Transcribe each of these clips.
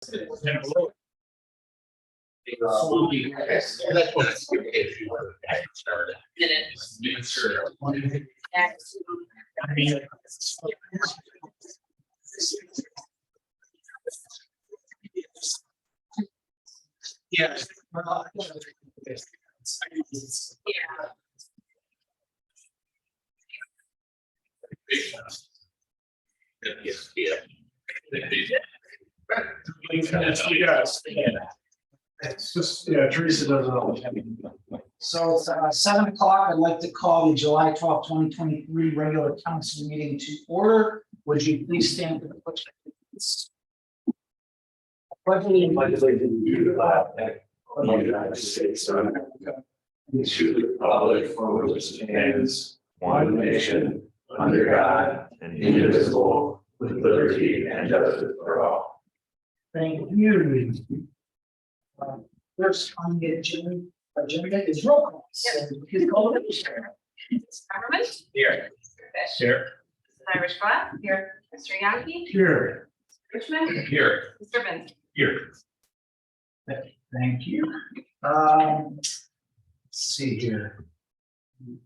That's what it's if you were started. Sure. I mean, yeah. Yes, yeah. Yes, yeah. It's just, yeah, Teresa does it all the time. So it's 7 o'clock. I'd like to call the July 12th, 2023 regular council meeting to order. Would you please stand for the pledge? Pledge allegiance To the United States of America, and to the republic for which it stands, one nation, under God, indivisible, with liberty and justice for all. Thank you. First on the agenda is roll call. So please call the chair. Zimmerman. Here. Fish. Here. Mrs. Irish Black. Here. Mr. Yankee. Here. Richmond. Here. Mr. Benz. Here. Thank you. Let's see here.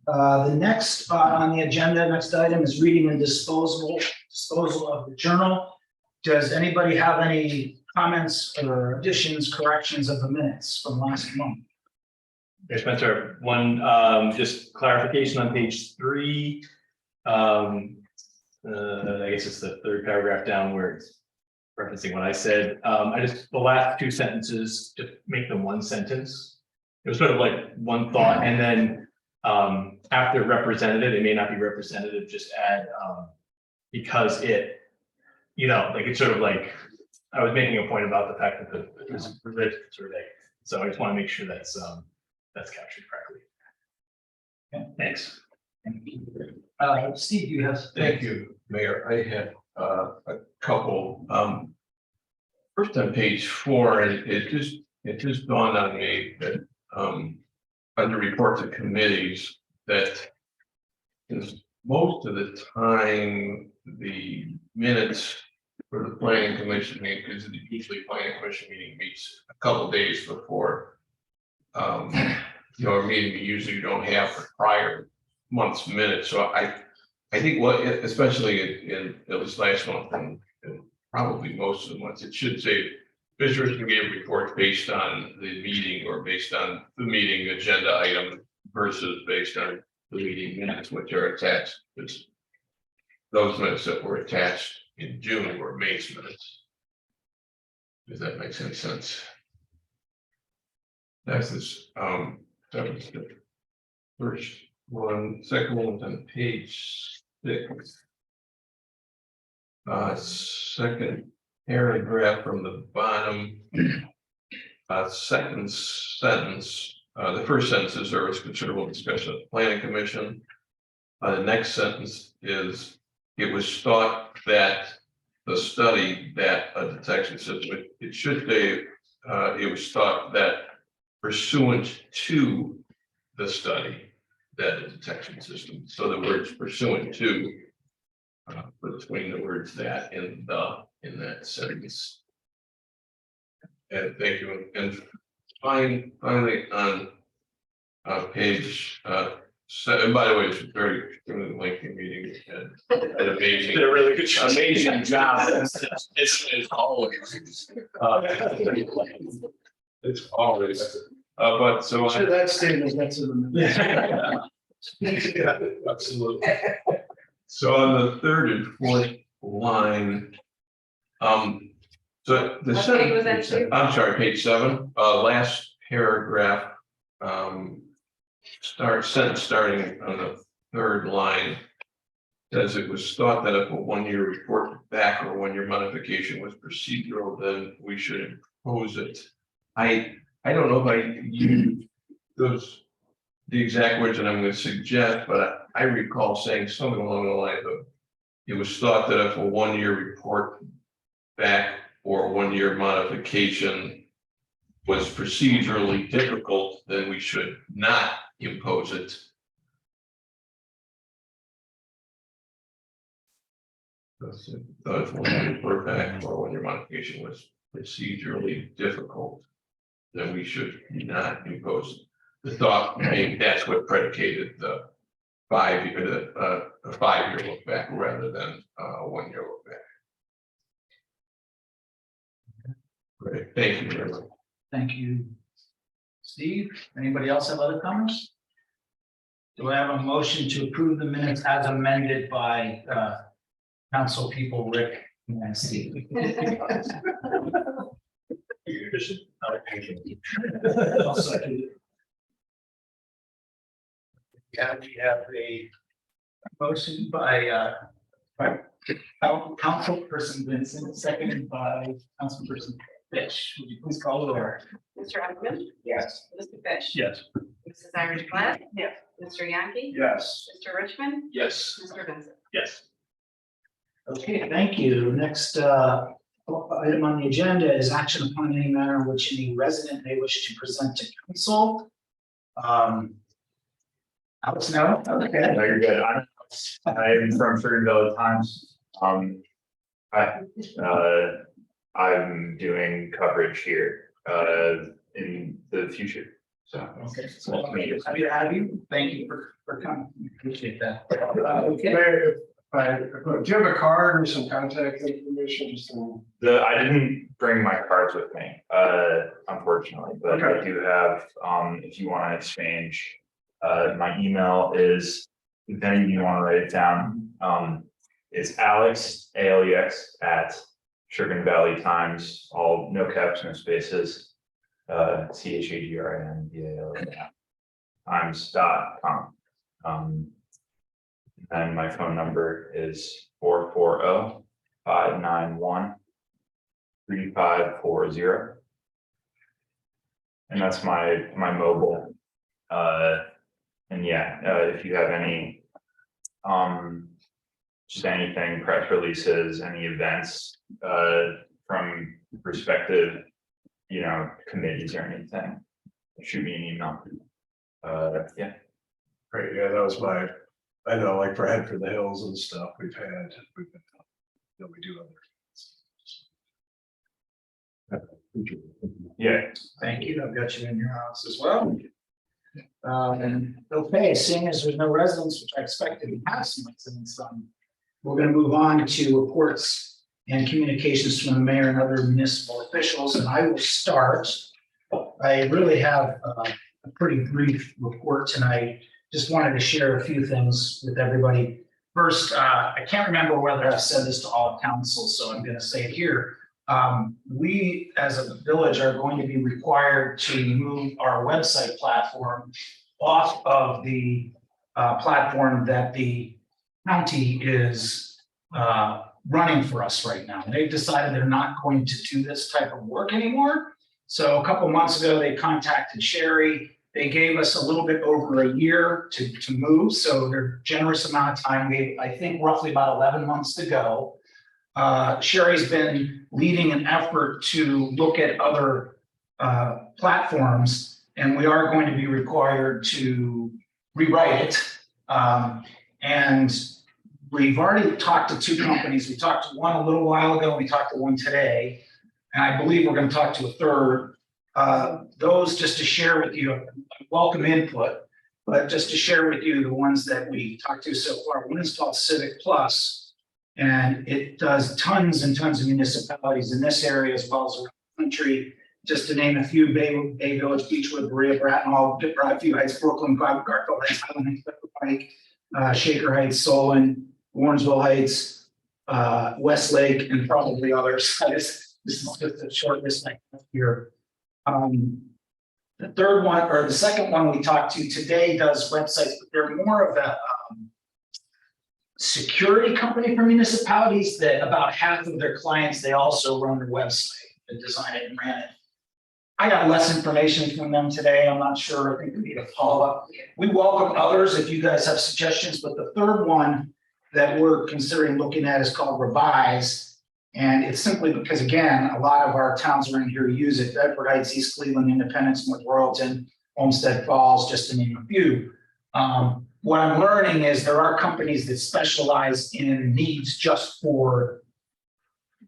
The next on the agenda, next item is reading and disposal of the journal. Does anybody have any comments or additions, corrections of the minutes from last month? Mayor Spencer, one just clarification on page 3. I guess it's the third paragraph down where it's referencing what I said. The last 2 sentences, just make them one sentence. It was sort of like one thought, and then after representative, it may not be representative, just add because it, like it's sort of like I was making a point about the fact that it was related survey. So I just want to make sure that's captured correctly. Okay. Thanks. Thank you. Steve, you have. Thank you, Mayor. I had a couple. First on page 4, it just dawned on me that under reports of committees that is most of the time the minutes for the planning commission meeting, because usually planning commission meeting meets a couple days before a meeting we usually don't have for prior month's minutes. So I think especially in at least last month and probably most of the months, it should say visitors can give reports based on the meeting or based on the meeting agenda item versus based on the meeting minutes, which are attached. It's those minutes that were attached in June were May's minutes. Does that make any sense? That's this. That was the first one. Second one's on page 6. Second paragraph from the bottom. Second sentence. The first sentence is there was considerable discussion at the planning commission. The next sentence is it was thought that the study that a detection system, it should say it was thought that pursuant to the study that a detection system. So the words pursuant to between the words that and the in that sentence. And thank you. And finally on page 7, by the way, it's a very extremely lengthy meeting and amazing. Did a really good job. Amazing job. It's always. It's always. But so Sure, that statement gets in the minutes. yeah, absolutely. So on the 3rd and 4th line, so the What page was that, Steve? I'm sorry, page 7, last paragraph, sentence starting on the 3rd line says it was thought that if a 1-year report back or 1-year modification was procedural, then we should impose it. I don't know if I use the exact words that I'm going to suggest, but I recall saying something along the lines of it was thought that if a 1-year report back or 1-year modification was procedurally difficult, then we should not impose it. If 1-year report back or 1-year modification was procedurally difficult, then we should not impose. The thought, maybe that's what predicated the 5-year, a 5-year look back rather than a 1-year look back. Great, thank you very much. Thank you, Steve. Anybody else have other comments? Do I have a motion to approve the minutes as amended by council people Rick and Steve? I'll second it. Yeah, we have a motion by councilperson Vincent, seconded by councilperson Fish. Would you please call the order? Mr. Ackerman, Yes. Mr. Fish. Yes. Mrs. Irish Black. Yes. Mr. Yankee. Yes. Mr. Richmond, Yes. Mr. Vincent. Yes. Okay, thank you. Next item on the agenda is action upon any matter in which any resident may wish to present to council. Alex, no? Okay. No, you're good. I'm from Sugar Valley Times. I'm doing coverage here in the future. So Okay. Nice to meet you. Happy to have you. Thank you for coming. Appreciate that. Okay. Mayor, do you have a card or some contact information? Just I didn't bring my cards with me, unfortunately, but I do have, if you want to exchange, my email is, if any of you want to write it down, it's Alex, ALEX at Sugar Valley Times, all no caps, no spaces, CHAGRINVAL times.com. And my phone number is 440-591-3540. And that's my mobile. And yeah, if you have any, just anything, press releases, any events, from respective, committees or anything, shoot me an email. Yeah. Great, yeah, that was I know, like for Head for the Hills and stuff, we do other. Yeah. Thank you. I've got you in your house as well. Okay, seeing as there's no residents, which I expected to have some residents, we're going to move on to reports and communications from the mayor and other municipal officials, and I will start. I really have a pretty brief report tonight. Just wanted to share a few things with everybody. First, I can't remember whether I've said this to all of council, so I'm going to say it here. We, as a village, are going to be required to move our website platform off of the platform that the county is running for us right now. They've decided they're not going to do this type of work anymore. So a couple months ago, they contacted Sherry. They gave us a little bit over a year to move. So they're generous amount of time. I think roughly about 11 months to go. Sherry's been leading an effort to look at other platforms, and we are going to be required to rewrite it. And we've already talked to 2 companies. We talked to one a little while ago. We talked to one today, and I believe we're going to talk to a third. Those, just to share with you, welcome input, but just to share with you the ones that we talked to so far. One is called Civic Plus, and it does tons and tons of municipalities in this area as well as around the country. Just to name a few: Bay Village, Beechwood, Berea, Bratton Hall, Broadview Heights, Brooklyn, Garfield Heights, Highland Heights, Pike, Shaker Heights, Solon, Warrensville Heights, Westlake, and probably others. This is just a short list I have here. The third one, or the second one we talked to today, does websites, but they're more of a security company for municipalities that about half of their clients, they also run their website and design it and ran it. I got less information from them today. I'm not sure. I think we need a follow-up. We welcome others if you guys have suggestions, but the third one that we're considering looking at is called Revise. And it's simply because, again, a lot of our towns around here use it: Bedford Heights, East Cleveland, Independence, North Royalton, Olmsted Falls, just to name a few. What I'm learning is there are companies that specialize in needs just for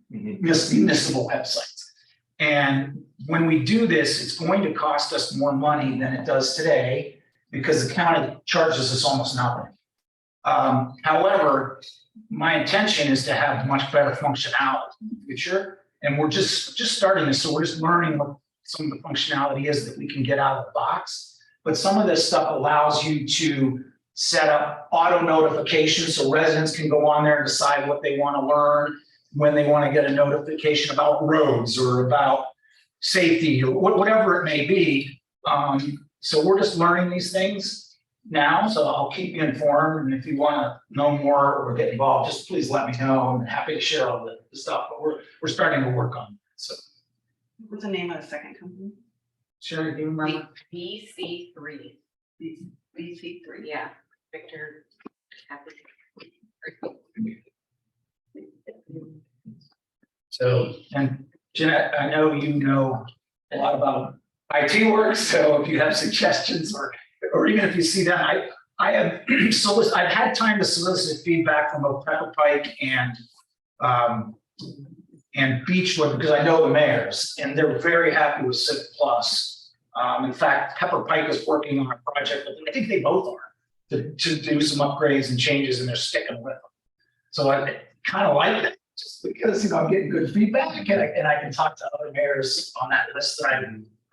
municipal websites. And when we do this, it's going to cost us more money than it does today because the county charges us almost nothing. However, my intention is to have much better functionality in the future. And we're just starting this, so we're just learning what some of the functionality is that we can get out of the box. But some of this stuff allows you to set up auto notifications so residents can go on there and decide what they want to learn, when they want to get a notification about roads or about safety or whatever it may be. So we're just learning these things now, so I'll keep you informed. And if you want to know more or get involved, just please let me know. I'm happy to share all the stuff, but we're starting to work on it. So What's the name of the second company? Sherry, do you remember? BC3. BC3, yeah. Victor. So, and Jeanette, I know you know a lot about IT work, so if you have suggestions or even if you see them, I have I've had time to solicit feedback from both Pepper Pike and Beechwood because I know the mayors and they're very happy with Civic Plus. In fact, Pepper Pike is working on a project, I think they both are, to do some upgrades and changes and they're sticking with them. So I kind of like that. Just because, I'm getting good feedback and I can talk to other mayors on that list that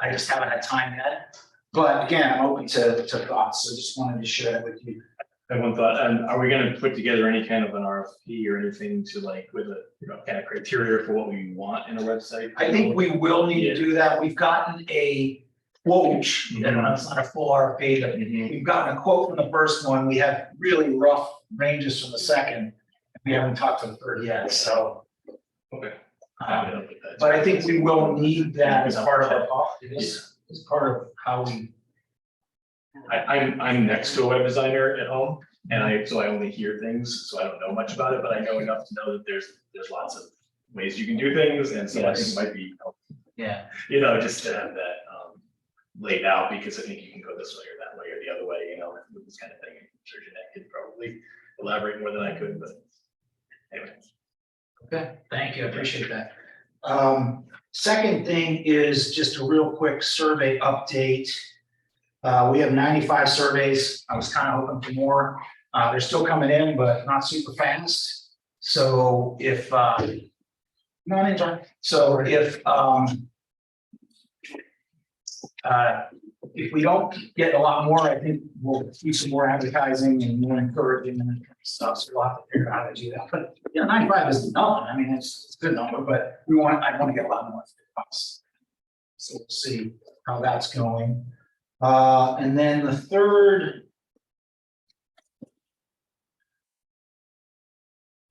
I just haven't had time yet. But again, I'm open to thoughts, so just wanted to share that with you. I have one thought, are we gonna put together any kind of an RFP or anything to like with a, kind of criteria for what we want in a website? I think we will need to do that. We've gotten a quote, and it's not a full RFP, but we've gotten a quote from the first one. We have really rough ranges from the second. We haven't talked to the third yet, so. Okay. But I think we will need that as part of our, as part of how we. I'm next to a web designer at home and so I only hear things, so I don't know much about it, but I know enough to know that there's lots of ways you can do things. And so I think it might be helpful, Yeah. just to have that laid out, because I think you can go this way or that way or the other way, with this kind of thing. I'm sure Jeanette could probably elaborate more than I could, but anyway. Okay, thank you, I appreciate that. Second thing is just a real quick survey update. We have 95 surveys. I was kind of hoping for more. They're still coming in, but not super fast. So if, if we don't get a lot more, I think we'll do some more advertising and more encouraging and that kind of stuff. So we'll have to figure out how to do that. But 95 is nothing. I mean, it's a good number, but I want to get a lot more. So we'll see how that's going. And then the third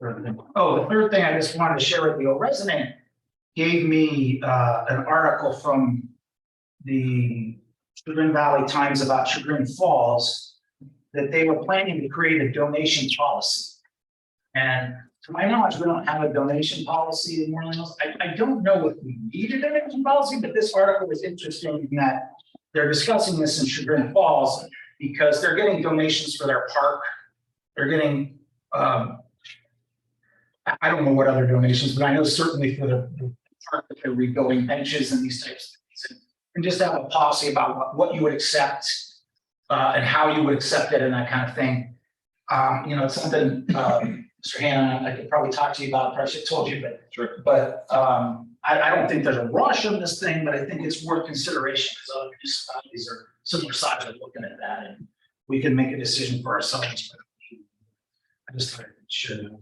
thing I just wanted to share with you, a resident gave me an article from the Chagrin Valley Times about Chagrin Falls, that they were planning to create a donation policy. And to my knowledge, we don't have a donation policy in Moreland. I don't know if we need a donation policy, but this article is interesting in that they're discussing this in Chagrin Falls because they're getting donations for their park. They're getting, I don't know what other donations, but I know certainly for the park that they're rebuilding benches and these types of things. And just have a policy about what you would accept and how you would accept it and that kind of thing. It's something, Mr. Hanna, I could probably talk to you about, probably should have told you, but Sure. But I don't think there's a rush of this thing, but I think it's worth consideration because other municipalities are similar size of looking at that, and we can make a decision for ourselves. I just thought I should know.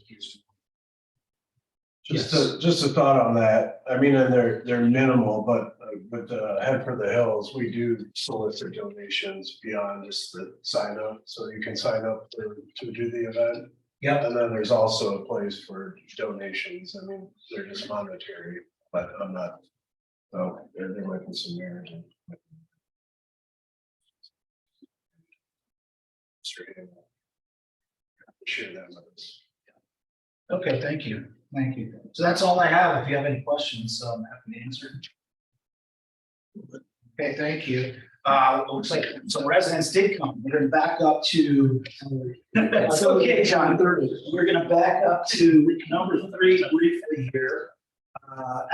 Just a thought on that. I mean, and they're minimal, but with Head for the Hills, we do solicit donations beyond just the sign up. So you can sign up to do the event. Yep. And then there's also a place for donations. I mean, they're just monetary, but I'm not, so there might be some merit in it. Share that with us. Okay, thank you. Thank you. So that's all I have. If you have any questions, I'm happy to answer. Okay, thank you. Looks like some residents did come. We're gonna back up to. That's okay, John. We're gonna back up to number 3 briefly here.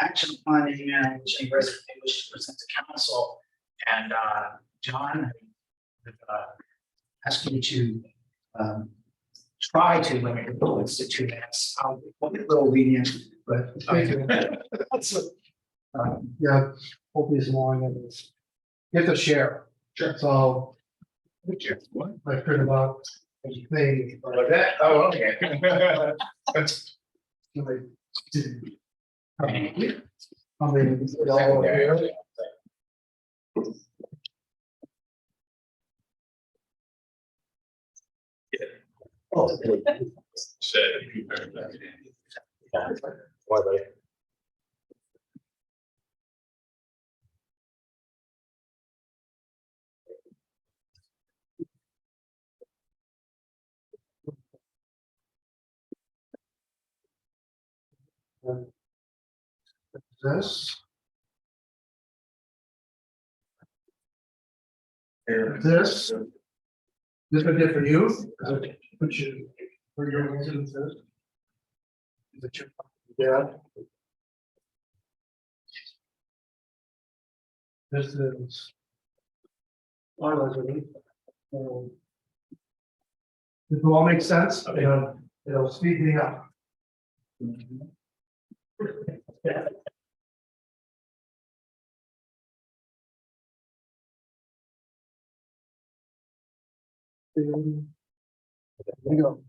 action upon any matter which any resident may wish to present to council. And John, I would ask you to try to limit your bullets to 2 minutes. I'll be a little lenient, but. That's Yeah, hopefully it's more than this. You have to share. Sure. So. I heard about anything. like that. Oh, okay. That's. Like, I mean, it's all here. Oh, this. This. This I did for you. Put you, for your residence. Is it your, yeah. This is. My residence. This will all make sense, it'll speed me up. There we go.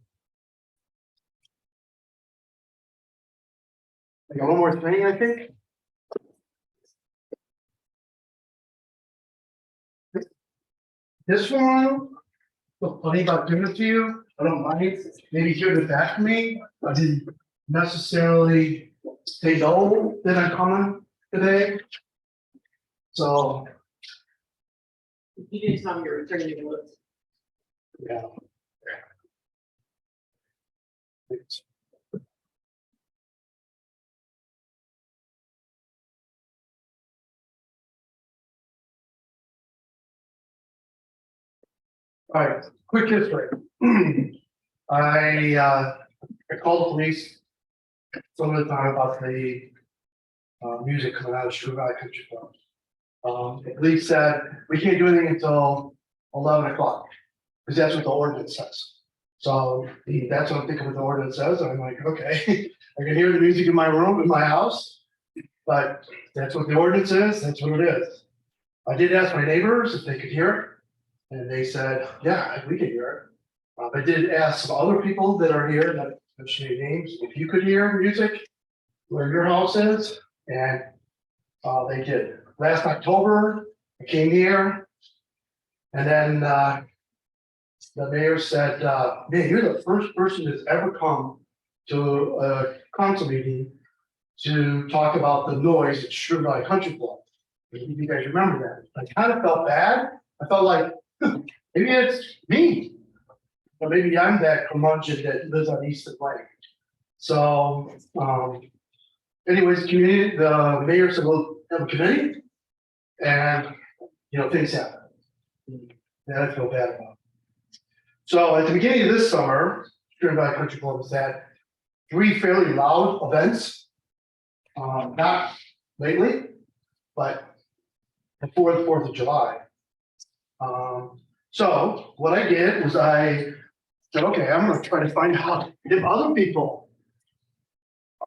I got one more thing, I think. This one, what's funny about doing it to you, I don't mind, maybe hear it back from me, I didn't necessarily they know that I'm coming today. So, You didn't tell me you were returning your bullets. yeah. All right, quick history. I called the police some of the time about the music coming out of Sugar Valley Country Club. The police said, we can't do anything until 11 o'clock, because that's what the ordinance says. So that's what I'm thinking what the ordinance says. I'm like, okay, I can hear the music in my room, in my house, but that's what the ordinance is, that's what it is. I did ask my neighbors if they could hear it, and they said, yeah, we can hear it. I did ask some other people that are here, that mention their names, if you could hear music where your house is, and they did. Last October, I came here, and then the mayor said, man, you're the first person that's ever come to a council meeting to talk about the noise at Sugar Valley Country Club. If you guys remember that. I kind of felt bad. I felt like, maybe it's me. Or maybe I'm that curmudgeon that lives on East of Lake. So, anyways, community, the mayor said, we'll have a committee. And, things happen. That I feel bad about. So at the beginning of this summer, Sugar Valley Country Club has had 3 fairly loud events. Not lately, but before the 4th of July. So what I did was I said, okay, I'm gonna try to find out if other people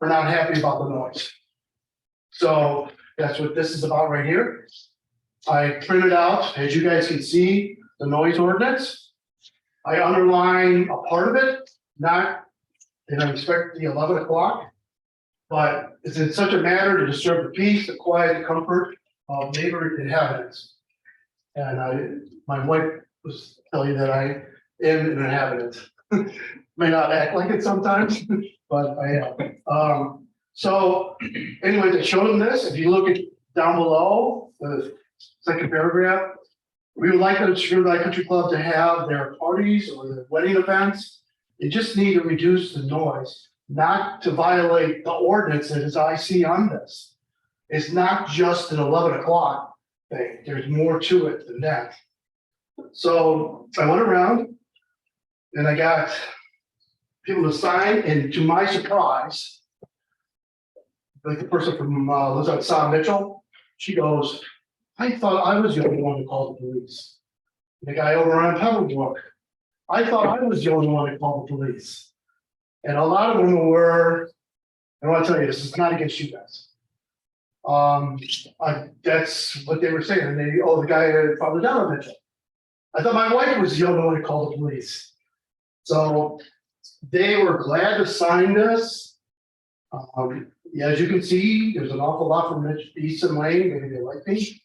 are not happy about the noise. So that's what this is about right here. I printed out, as you guys can see, the noise ordinance. I underline a part of it, not in respect to the 11 o'clock, but it's in such a manner to disturb the peace, the quiet, and comfort of neighborhood inhabitants. And my wife was telling you that I am an inhabitant. May not act like it sometimes, but I am. So anyways, I showed them this. If you look at down below, the second paragraph, we would like the Sugar Valley Country Club to have their parties or their wedding events. They just need to reduce the noise, not to violate the ordinance that is I see on this. It's not just an 11 o'clock thing. There's more to it than that. So I went around and I got people to sign, and to my surprise, like the person from, lives on Sam Mitchell, she goes, I thought I was the only one who called the police. The guy over on Pebblebrook, I thought I was the only one who called the police. And a lot of them were, I want to tell you, this is not against you guys. That's what they were saying, and they, oh, the guy from the down Mitchell. I thought my wife was the only one who called the police. So they were glad to sign this. Yeah, as you can see, there's an awful lot from Easton Lane, maybe they like me.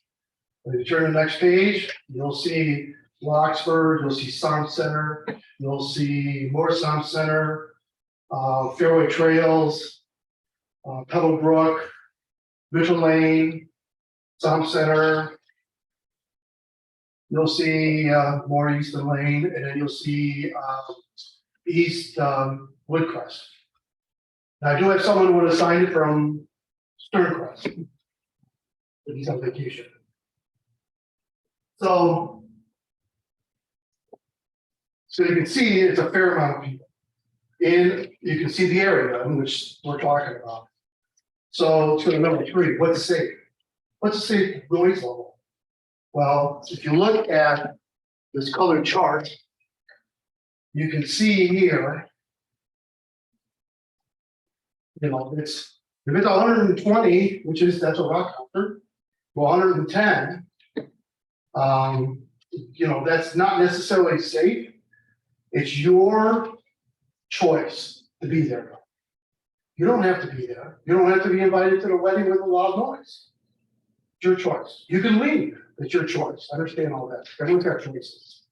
If you turn to the next page, you'll see Locksford, you'll see Sound Center, you'll see more Sound Center, Fairway Trails, Pebblebrook, Mitchell Lane, Sound Center. You'll see more Easton Lane, and then you'll see East Woodcrest. Now, I do have someone who would have signed it from Sterncrest, but he's on vacation. So you can see it's a fair amount of people. And you can see the area in which we're talking about. So to number 3, what's safe? What's a safe noise level? Well, if you look at this colored chart, you can see here, you know, if it's 120, which is, that's a rock counter, to 110, you know, that's not necessarily safe. It's your choice to be there. You don't have to be there. You don't have to be invited to the wedding with a loud noise. It's your choice. You can leave. It's your choice. I understand all that. Everyone's got choices.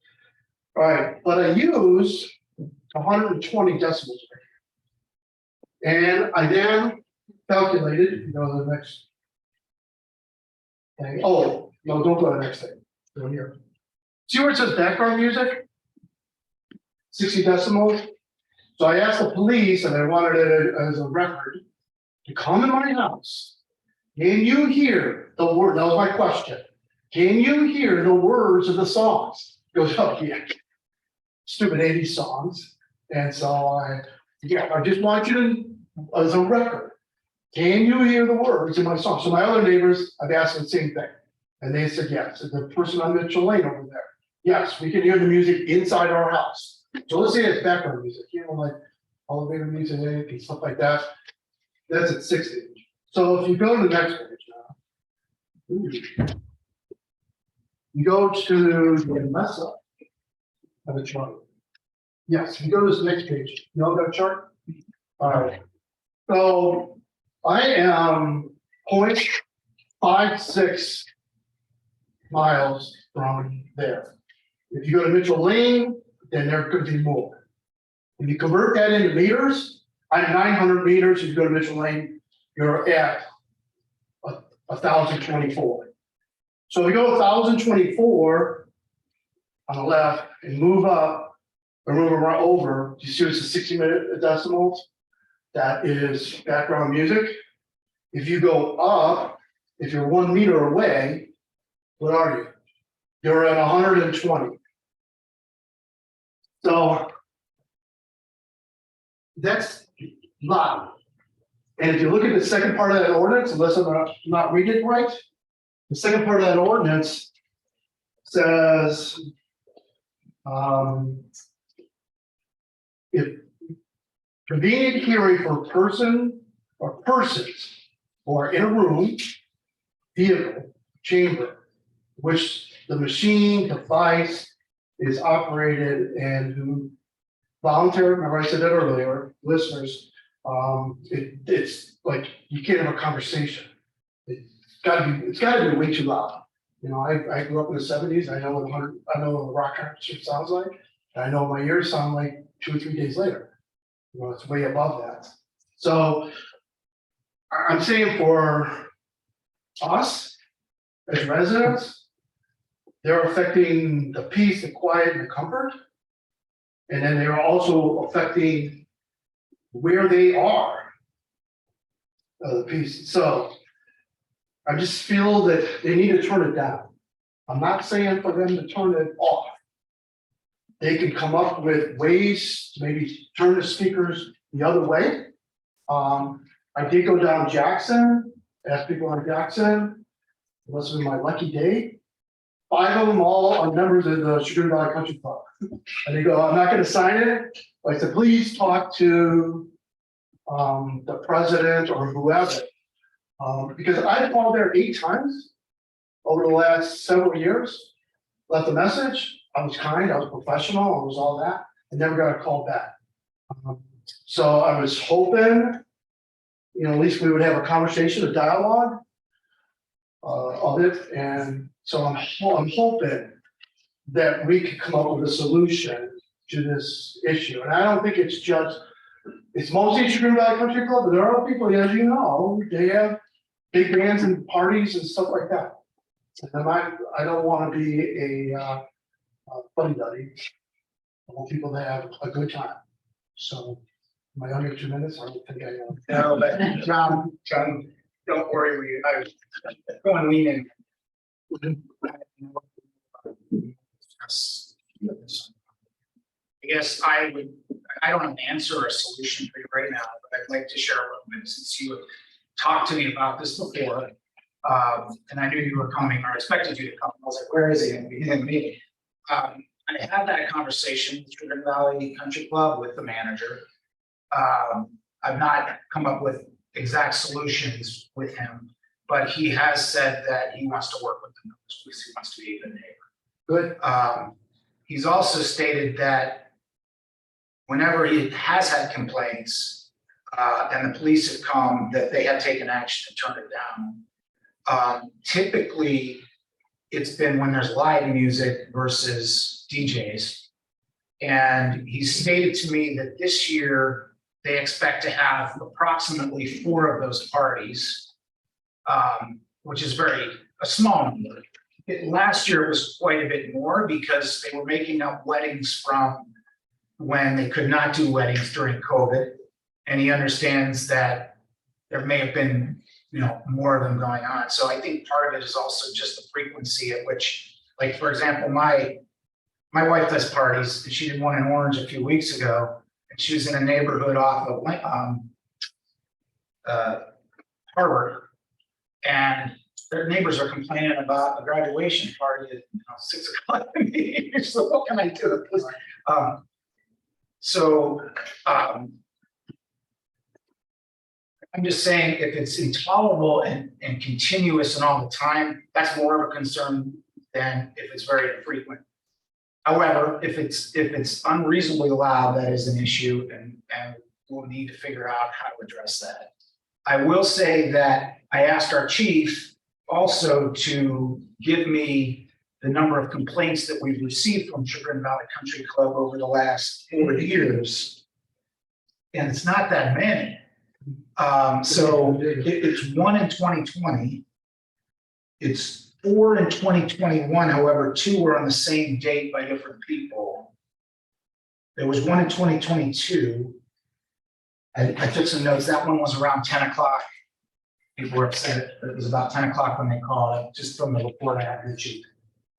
All right, but I use 120 decibels. And I then calculated, you know, the next thing. Oh, no, don't go to the next thing. Go here. See where it says background music? 60 decibels. So I asked the police, and I wanted it as a record, to come in my house. Can you hear the word? That was my question. Can you hear the words of the songs? He goes, oh yeah, stupid 80s songs. And so I just want you to, as a record, can you hear the words in my song? So my other neighbors, I've asked them the same thing. And they said, yes. And the person on Mitchell Lane over there, yes, we can hear the music inside our house. So let's say it's background music, you know, like elevator music and stuff like that. That's at 60. So if you go to the next page now, you go to the mess up of the chart. Yes, you go to this next page. You know that chart? All right. So I am 0.56 miles from there. If you go to Mitchell Lane, then there could be more. If you convert that into meters, I'm 900 meters. If you go to Mitchell Lane, you're at 1,024. So we go 1,024 on the left and move up or move around over. You see it's a 60-minute decimals. That is background music. If you go up, if you're 1 meter away, what are you? You're at 120. So that's loud. And if you look at the second part of that ordinance, unless I'm not reading it right, the second part of that ordinance says, if convenient hearing for a person or persons who are in a room, vehicle, chamber, which the machine, device is operated and who volunteer, remember I said that earlier, listeners, it's like you can't have a conversation. It's gotta be way too loud. You know, I grew up in the 70s. I know what a rock concert sounds like. And I know my ears sound like 2 or 3 days later. You know, it's way above that. So I'm saying for us as residents, they're affecting the peace, the quiet, and the comfort. And then they're also affecting where they are, the peace. So I just feel that they need to turn it down. I'm not saying for them to turn it off. They can come up with ways to maybe turn the speakers the other way. I did go down Jackson, ask people on Jackson, it must have been my lucky day. 5 of them all are members of the Sugar Valley Country Club. And they go, I'm not gonna sign it. I said, please talk to the president or whoever. Because I called there 8 times over the last several years, left a message. I was kind, I was professional, I was all that. I never got a call back. So I was hoping, at least we would have a conversation, a dialogue of it. And so I'm hoping that we could come up with a solution to this issue. And I don't think it's mostly Sugar Valley Country Club, but there are people, as you know, they have big bands and parties and stuff like that. And I don't want to be a fuddy-duddy. I want people to have a good time. So, am I under 2 minutes? I don't think I am. No, but John, don't worry, I was going to lean in. I guess I don't have an answer or a solution for you right now, but I'd like to share a little bit since you talked to me about this before. And I knew you were coming or expected you to come. I was like, where is he? And he didn't meet me. I had that conversation with Sugar Valley Country Club with the manager. I've not come up with exact solutions with him, but he has said that he wants to work with the members because he wants to be a good neighbor. Good. He's also stated that whenever he has had complaints and the police have come, that they have taken action to turn it down. Typically, it's been when there's live music versus DJs. And he stated to me that this year they expect to have approximately 4 of those parties, which is a small number. Last year it was quite a bit more because they were making up weddings from when they could not do weddings during COVID. And he understands that there may have been, more of them going on. So I think part of it is also just the frequency at which, like, for example, my wife does parties, and she did one in Orange a few weeks ago, and she was in a neighborhood off of Harvard, and their neighbors are complaining about a graduation party at 6 o'clock in the evening. So what can I do? I'm just saying, if it's intolerable and continuous and all the time, that's more of a concern than if it's very infrequent. However, if it's unreasonably loud, that is an issue, and we'll need to figure out how to address that. I will say that I asked our chief also to give me the number of complaints that we've received from Sugar Valley Country Club over the last 4 years, and it's not that many. So it's 1 in 2020. It's 4 in 2021. However, 2 were on the same date by different people. There was 1 in 2022. I took some notes. That one was around 10 o'clock. People were upset. It was about 10 o'clock when they called, just from the report I had reviewed.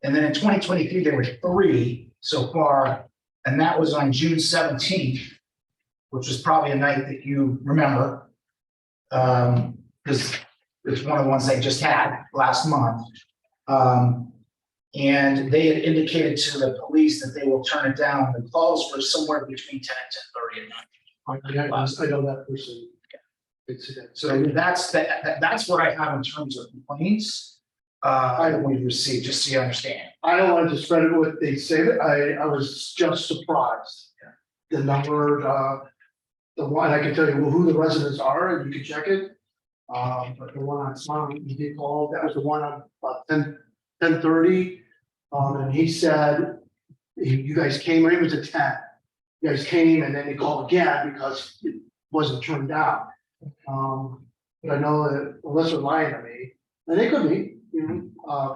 And then in 2023, there were 3 so far, and that was on June 17th, which was probably a night that you remember, because it's one of the ones they just had last month. And they had indicated to the police that they will turn it down. The calls were somewhere between 10 and 10:30 at night. I know that person. So that's what I have in terms of complaints that we've received, just so you understand. I don't want to discredit what they say. I was just surprised. The number, the one, I can tell you who the residents are, and you can check it. But the one on Swan, he did call, that was the one on about 10:30. And he said, you guys came, or it was at 10. You guys came, and then they called again because it wasn't turned down. But I know that unless they're lying to me, and they could be,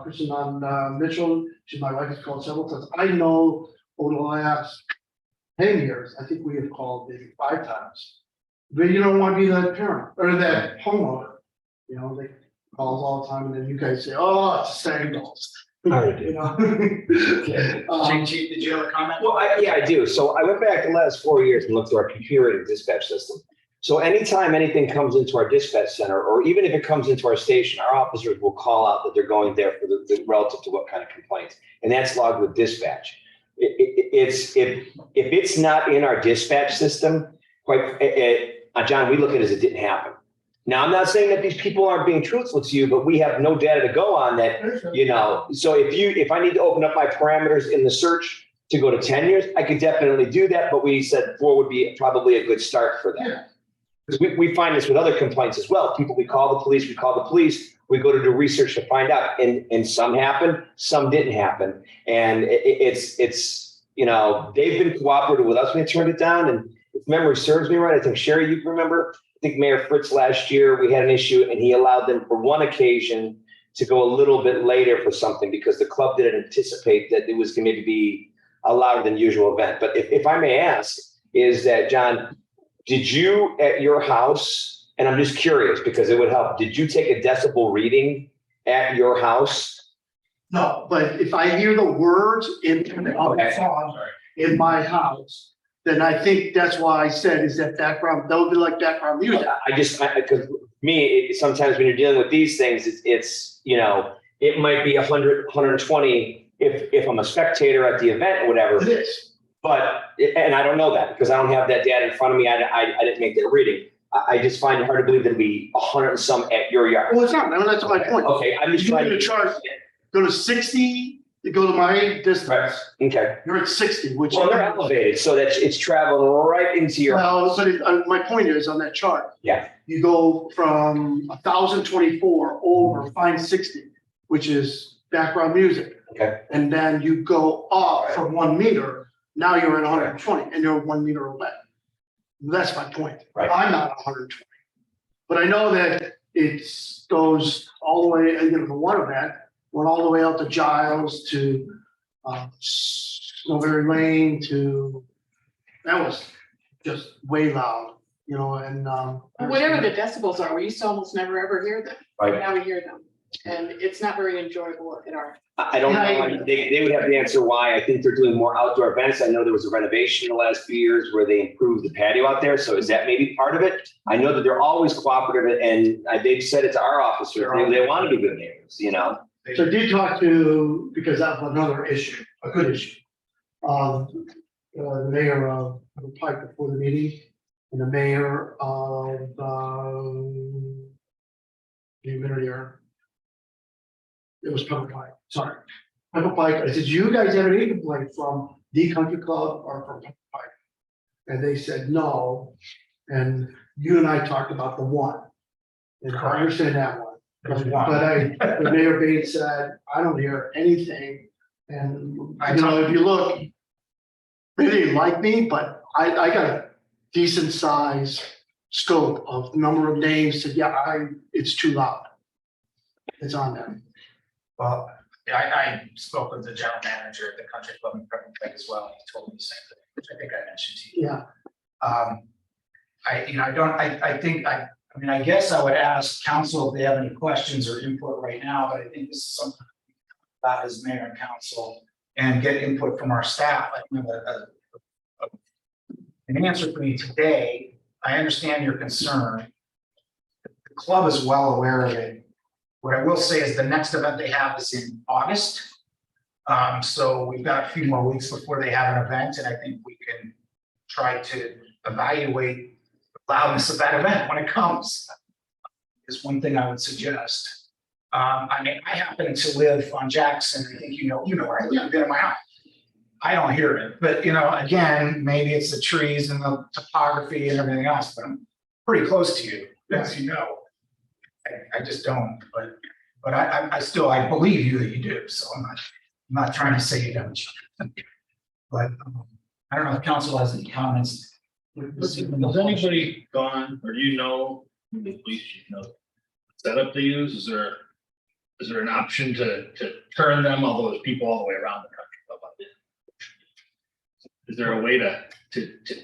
person on Mitchell, my wife has called several times. I know over the last 10 years, I think we have called maybe 5 times. But you don't want to be that parent or that homeowner. They calls all the time, and then you guys say, "Oh, it's sandals." Chief, did you have a comment? Well, yeah, I do. So I went back the last 4 years and looked through our computer and dispatch system. So anytime anything comes into our dispatch center, or even if it comes into our station, our officers will call out that they're going there for the relative to what kind of complaints, and that's logged with dispatch. It's if it's not in our dispatch system, John, we look at it as it didn't happen. Now, I'm not saying that these people aren't being truthful to you, but we have no data to go on that, so if I need to open up my parameters in the search to go to 10 years, I could definitely do that, but we said 4 would be probably a good start for that. Because we find this with other complaints as well. We call the police, we go to do research to find out, and some happen, some didn't happen. And it's they've been cooperative with us when they turned it down. And if memory serves me right, I think Sherry, you can remember, I think Mayor Fritz last year, we had an issue and he allowed them for one occasion to go a little bit later for something because the club didn't anticipate that it was going to be a louder than usual event. But if I may ask, is that, John, did you at your house, and I'm just curious because it would help, did you take a decibel reading at your house? No, but if I hear the words in the song in my house, then I think that's why I said is that background, that would be like background music. Because sometimes when you're dealing with these things, it's it might be 100, 120 if I'm a spectator at the event or whatever. It is. And I don't know that because I don't have that data in front of me. I didn't make that reading. I just find it hard to believe that it'd be 100 and some at your yard. Well, it's not, I mean, that's my point. Okay, I'm just You trying go to chart, go to 60, you go to my distance, Right. Okay. you're at 60, which. Well, they're elevated, so that it's traveling right into your. Well, but my point is on that chart. Yeah. You go from 1,024 over 560, which is background music. Okay. And then you go up from 1 meter, now you're at 120 and you're 1 meter away. That's my point. Right. I'm not 120. But I know that it goes all the way, the one event went all the way out to Giles to Snowberry Lane that was just way loud, and. Whatever the decibels are, we used to almost never ever hear them. Right. Now we hear them. And it's not very enjoyable at our. I don't know. I mean, they would have the answer why. I think they're doing more outdoor events. I know there was a renovation in the last few years where they improved the patio out there. So is that maybe part of it? I know that they're always cooperative and they've said it to our officers. They want to be good neighbors, So I did talk to, because that's another issue, a good issue. The mayor of Pike before the meeting and the mayor of it was Pepper Pike, sorry. Pepper Pike, I said, do you guys have any complaint from the country club or from Pepper Pike? And they said, no. And you and I talked about the one. And I understand that one. But the mayor Bates said, I don't hear anything. And if you look, they didn't like me, but I got a decent size scope of number of names. Said, yeah, it's too loud. It's on them. Well, I spoke with the general manager at the country club in Pepper Pike as well, and he told me the same thing, which I think I mentioned to you. Yeah. I guess I would ask council if they have any questions or input right now, but I think this is something about as mayor and council and get input from our staff. An answer for me today, I understand your concern. The club is well aware of it. What I will say is the next event they have is in August. So we've got a few more weeks before they have an event, and I think we can try to evaluate the loudness of that event when it comes. Is one thing I would suggest. I happen to live on Jackson. I think you know where I live. I've been in my house. I don't hear it, but again, maybe it's the trees and the topography and everything else, but I'm pretty close to you, as you know. I just don't, but I believe you that you do. So I'm not trying to say you don't. But I don't know if council has any comments. Has anybody gone, or the police chief knows, setup they use? Is there an option to turn them, although there's people all the way around the country club out there? Is there a way to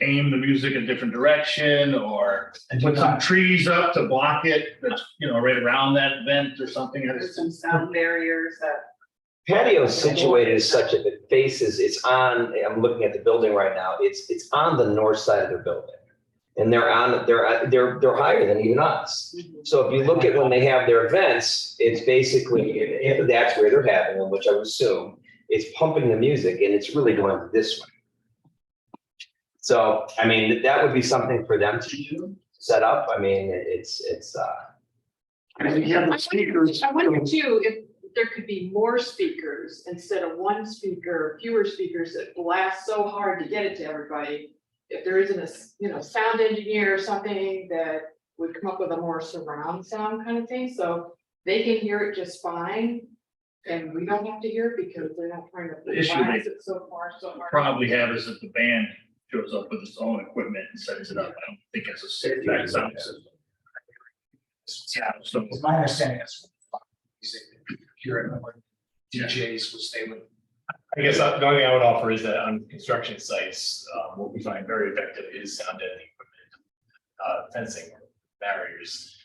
aim the music in a different direction, or put some trees up to block it that's right around that event or something? There's some sound barriers that. Patio is situated as such that it faces, I'm looking at the building right now, it's on the north side of the building. And they're higher than even us. So if you look at when they have their events, it's basically, if that's where they're having them, which I would assume, it's pumping the music and it's really going this way. So, I mean, that would be something for them to do, set up. I mean, it's. And you have the speakers. I wonder too, if there could be more speakers instead of one speaker, fewer speakers that blast so hard to get it to everybody. If there isn't a, sound engineer or something that would come up with a more surround sound kind of thing, so they can hear it just fine. And we don't have to hear it because they're not trying to The issue blast it so far, so hard. Probably have is if the band shows up with its own equipment and sets it up. I don't think it's a safe sound system. Yeah, so It's my understanding that's music, hearing like DJs, which they would. I guess the only thing I would offer is that on construction sites, what we find very effective is sound deadening equipment, fencing, barriers.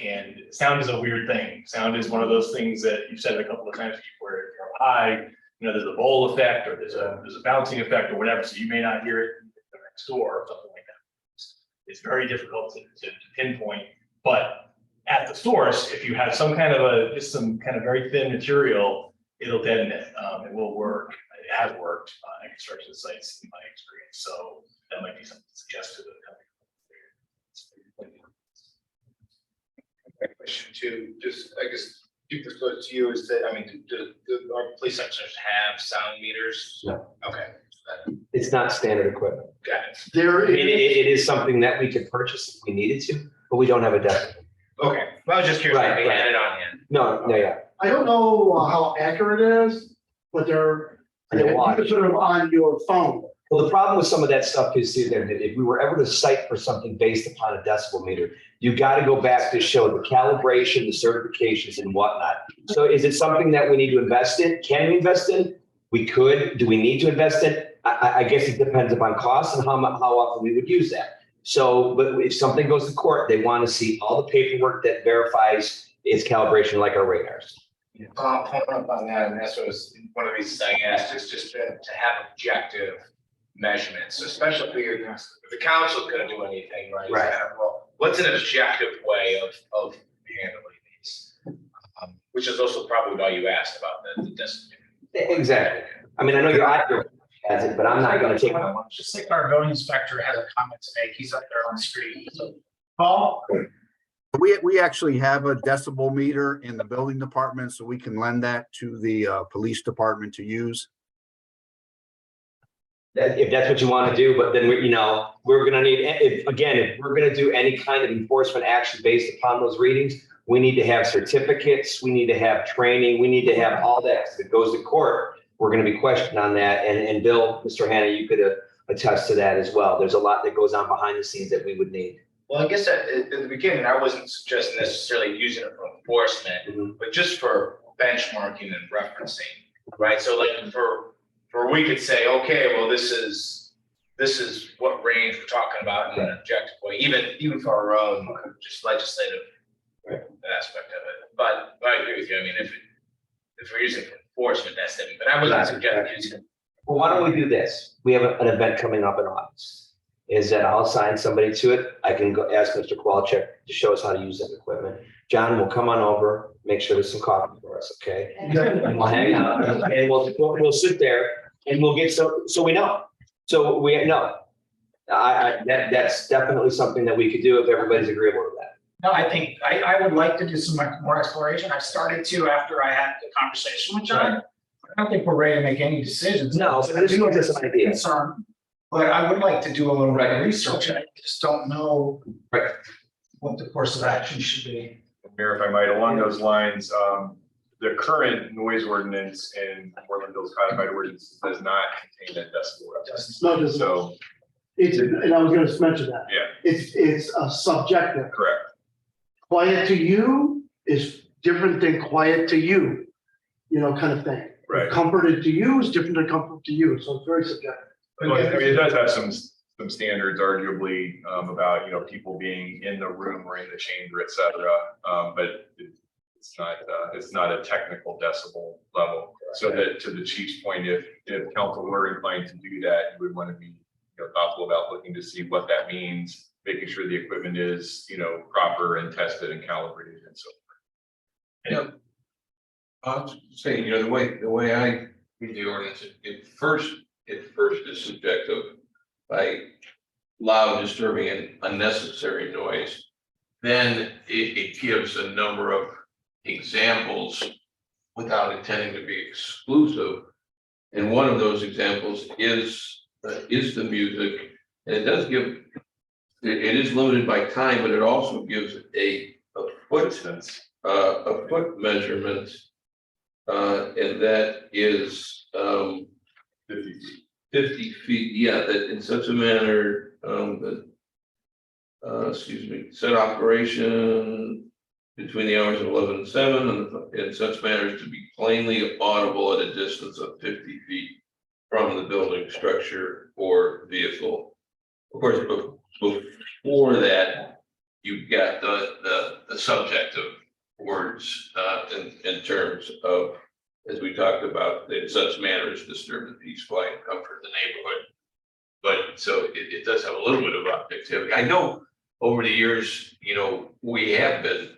And sound is a weird thing. Sound is one of those things that you've said a couple of times before, if you're high, there's a bowl effect or there's a bouncing effect or whatever, so you may not hear it next door or something like that. It's very difficult to pinpoint, but at the source, if you have some kind of just some kind of very thin material, it'll deaden it. It will work. It has worked on construction sites in my experience. So that might be something to suggest to the company. Question two, just, I guess, keep this close to you, is that, I mean, do our police officers have sound meters? No. Okay, It's not standard equipment. got it. There I mean, is, it is something that we could purchase if we needed to, but we don't have a decibel. Okay, well, I was just curious, if Right, they right. had it on hand. No, yeah. I don't know how accurate it is, but you can put them on your phone. Well, the problem with some of that stuff is that if we were ever to cite for something based upon a decibel meter, you got to go back to show the calibration, the certifications and whatnot. So is it something that we need to invest in? Can we invest in? We could. Do we need to invest in? I guess it depends upon cost and how often we would use that. So, but if something goes to court, they want to see all the paperwork that verifies its calibration, like our radars. Pulling up on that, and that's what was, one of the reasons I asked, is just to have objective measurements, especially if the council couldn't do anything, right? It's Right. kind of, well, what's an objective way of handling these? Which is also probably why you asked about the decibel. Exactly. I mean, I know your auditor has it, but I'm not going to take my. Just like our building inspector has a comment to make, he's up there on the screen. So, Paul? We actually have a decibel meter in the building department, so we can lend that to the police department to use. If that's what you want to do, but then we're going to need, if we're going to do any kind of enforcement action based upon those readings, we need to have certificates, we need to have training, we need to have all that. If it goes to court, we're going to be questioned on that. And Bill, Mr. Hanna, you could attest to that as well. There's a lot that goes on behind the scenes that we would need. Well, I guess at the beginning, I wasn't suggesting necessarily using it for enforcement, but just for benchmarking and referencing, right? So like for we could say, okay, well, this is what range we're talking about in an objective way, even for our own just legislative aspect of it. But I agree with you. I mean, if we're using it for enforcement, that's different. But I wasn't suggesting using it. Well, why don't we do this? We have an event coming up in August. Is that I'll assign somebody to it. I can go ask Mr. Kowalczyk to show us how to use that equipment. John will come on over, make sure there's some coffee for us, okay? And we'll hang out and we'll sit there and we'll get so we know. So we know. That's definitely something that we could do if everybody's agreeable to that. No, I think I would like to do some more exploration. I started to after I had the conversation with John. Right. I don't think we're ready to make any decisions. No, but this gives us an idea. Concern, but I would like to do a little bit of research. I just don't know what the course of action should be. Mayor, if I might, along those lines, the current noise ordinance in Moreland's codified ordinance does not contain that decibel reference. No, it doesn't. So, And I was gonna mention that. yeah, It's a subjective. correct. Quiet to you is different than quiet to you, kind of thing. Right. Comforted to you is different than comfort to you, so it's very subjective. Well, I mean, it does have some standards arguably about, people being in the room or in the chamber, et cetera. But it's not a technical decibel level. So that to the chief's point, if council were inclined to do that, you would want to be thoughtful about looking to see what that means, making sure the equipment is, proper and tested and calibrated and so forth. Yeah. I'll say, the way I read the ordinance, it first is subjective by loud, disturbing and unnecessary noise. Then it gives a number of examples without intending to be exclusive. And one of those examples is the music. And it does give, it is limited by time, but it also gives a foot measurement. And that is 50 feet. 50 feet, yeah, that in such a manner, set operation between the hours of 11 and 7 and in such manner as to be plainly audible at a distance of 50 feet from the building, structure, or vehicle. Of course, before that, you've got the subjective words in terms of, as we talked about, in such manner as disturb the peace, quiet, and comfort of the neighborhood. But so it does have a little bit of objectivity. I know over the years, we have been,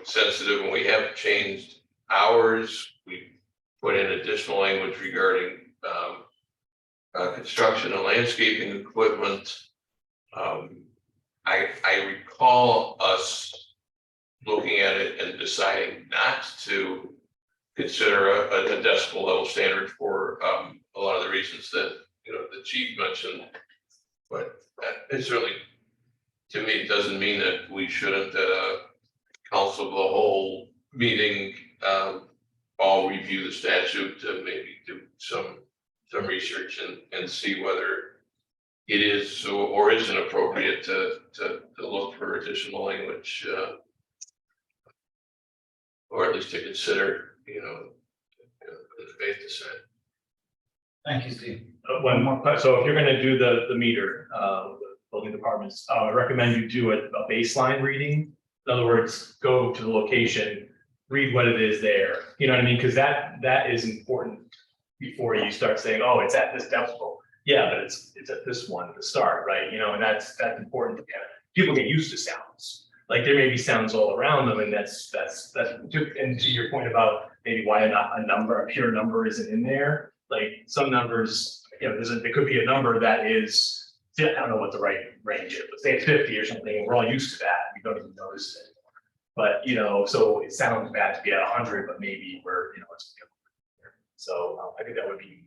sensitive, and we have changed hours. We put in additional language regarding construction and landscaping equipment. I recall us looking at it and deciding not to consider a decibel level standard for a lot of the reasons that the chief mentioned. But it certainly, to me, it doesn't mean that we shouldn't council the whole meeting all review the statute to maybe do some research and see whether it is or isn't appropriate to look for additional language, or at least to consider, in the faith dissent. Thank you, Steve. So if you're gonna do the meter, the building departments, I recommend you do a baseline reading. In other words, go to the location, read what it is there, you know what I mean? Because that is important before you start saying, oh, it's at this decibel. Yeah, but it's at this one at the start, right? And that's important to people get used to sounds. Like there may be sounds all around them, and that's and to your point about maybe why not a pure number isn't in there. Like some numbers, there could be a number that is, I don't know what the right range is, but say it's 50 or something, and we're all used to that. We don't even notice it. But so it sounds bad to be at 100, but maybe we're it's. So I think that would be.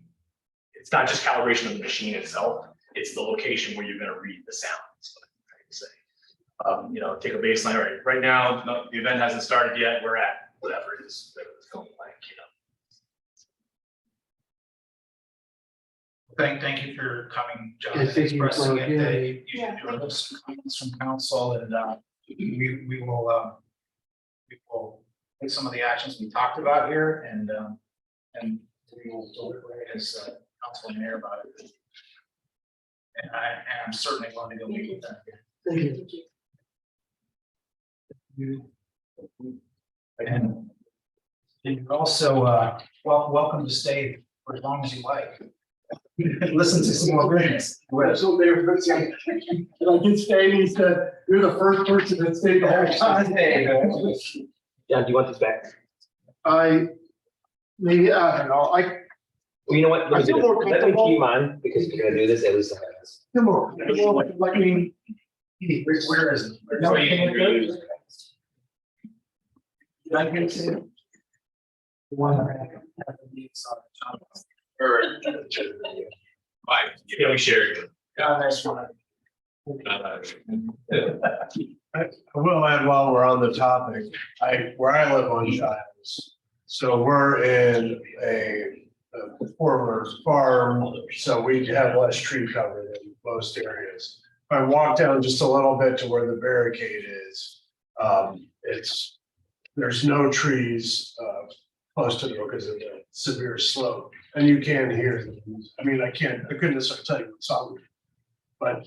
It's not just calibration of the machine itself; it's the location where you're going to read the sounds. I'm trying to say, take a baseline. Right now, the event hasn't started yet. We're at whatever it is, going blank. Thank you for coming, John, Yeah, and thank you for- expressing it. yeah. You should join us some comments from council, and we will take some of the actions we talked about here, and we will deliberate as council and mayor about it. And I'm certainly going to go meet with them. Thank you. And you're also welcome to stay for as long as you like. Listen to some more goodness. So they were going to say, and I did stay, and he said, you're the first person that stayed the whole time. John, do you want this back? I don't know, Well, you know what? I feel more Let me comfortable. keep on, because if you're gonna do this, at least I have this. like, Where is it? No, I can see it. The one that I have the needs on. Yeah, we shared. Yeah, that's one. I will add while we're on the topic, where I live on Giles. So we're in a former farm, so we have less tree cover than most areas. If I walk down just a little bit to where the barricade is, there's no trees close to the road because of the severe slope, and you can hear them. I mean, I couldn't necessarily tell you what song, but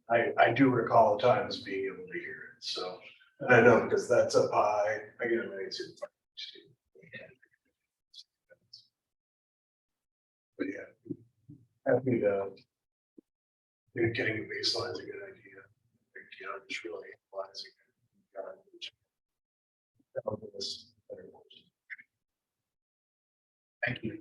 I do recall times being able to hear it. So, and I know because that's up high. I get amazing. But yeah, happy to think getting a baseline is a good idea. Just really analyzing it. Thank you.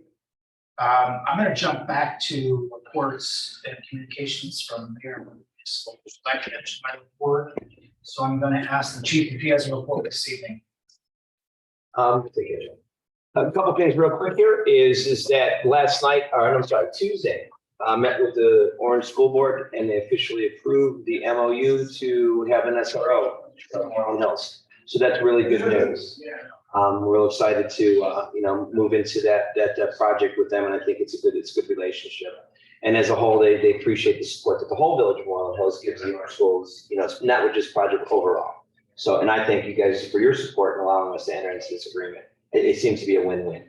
I'm gonna jump back to reports and communications from the mayor. So I finished my report, so I'm gonna ask the chief if he has a report this evening. A couple things real quick here is that last night, or I'm sorry, Tuesday, met with the Orange School Board and they officially approved the MOU to have an SRO for Moreland Hills. So that's really good news. We're real excited to, move into that project with them, and I think it's a good relationship. And as a whole, they appreciate the support that the whole village of Moreland Hills gives the Orange schools, not with just project overall. So, and I thank you guys for your support in allowing us to enter into this agreement. It seems to be a win-win.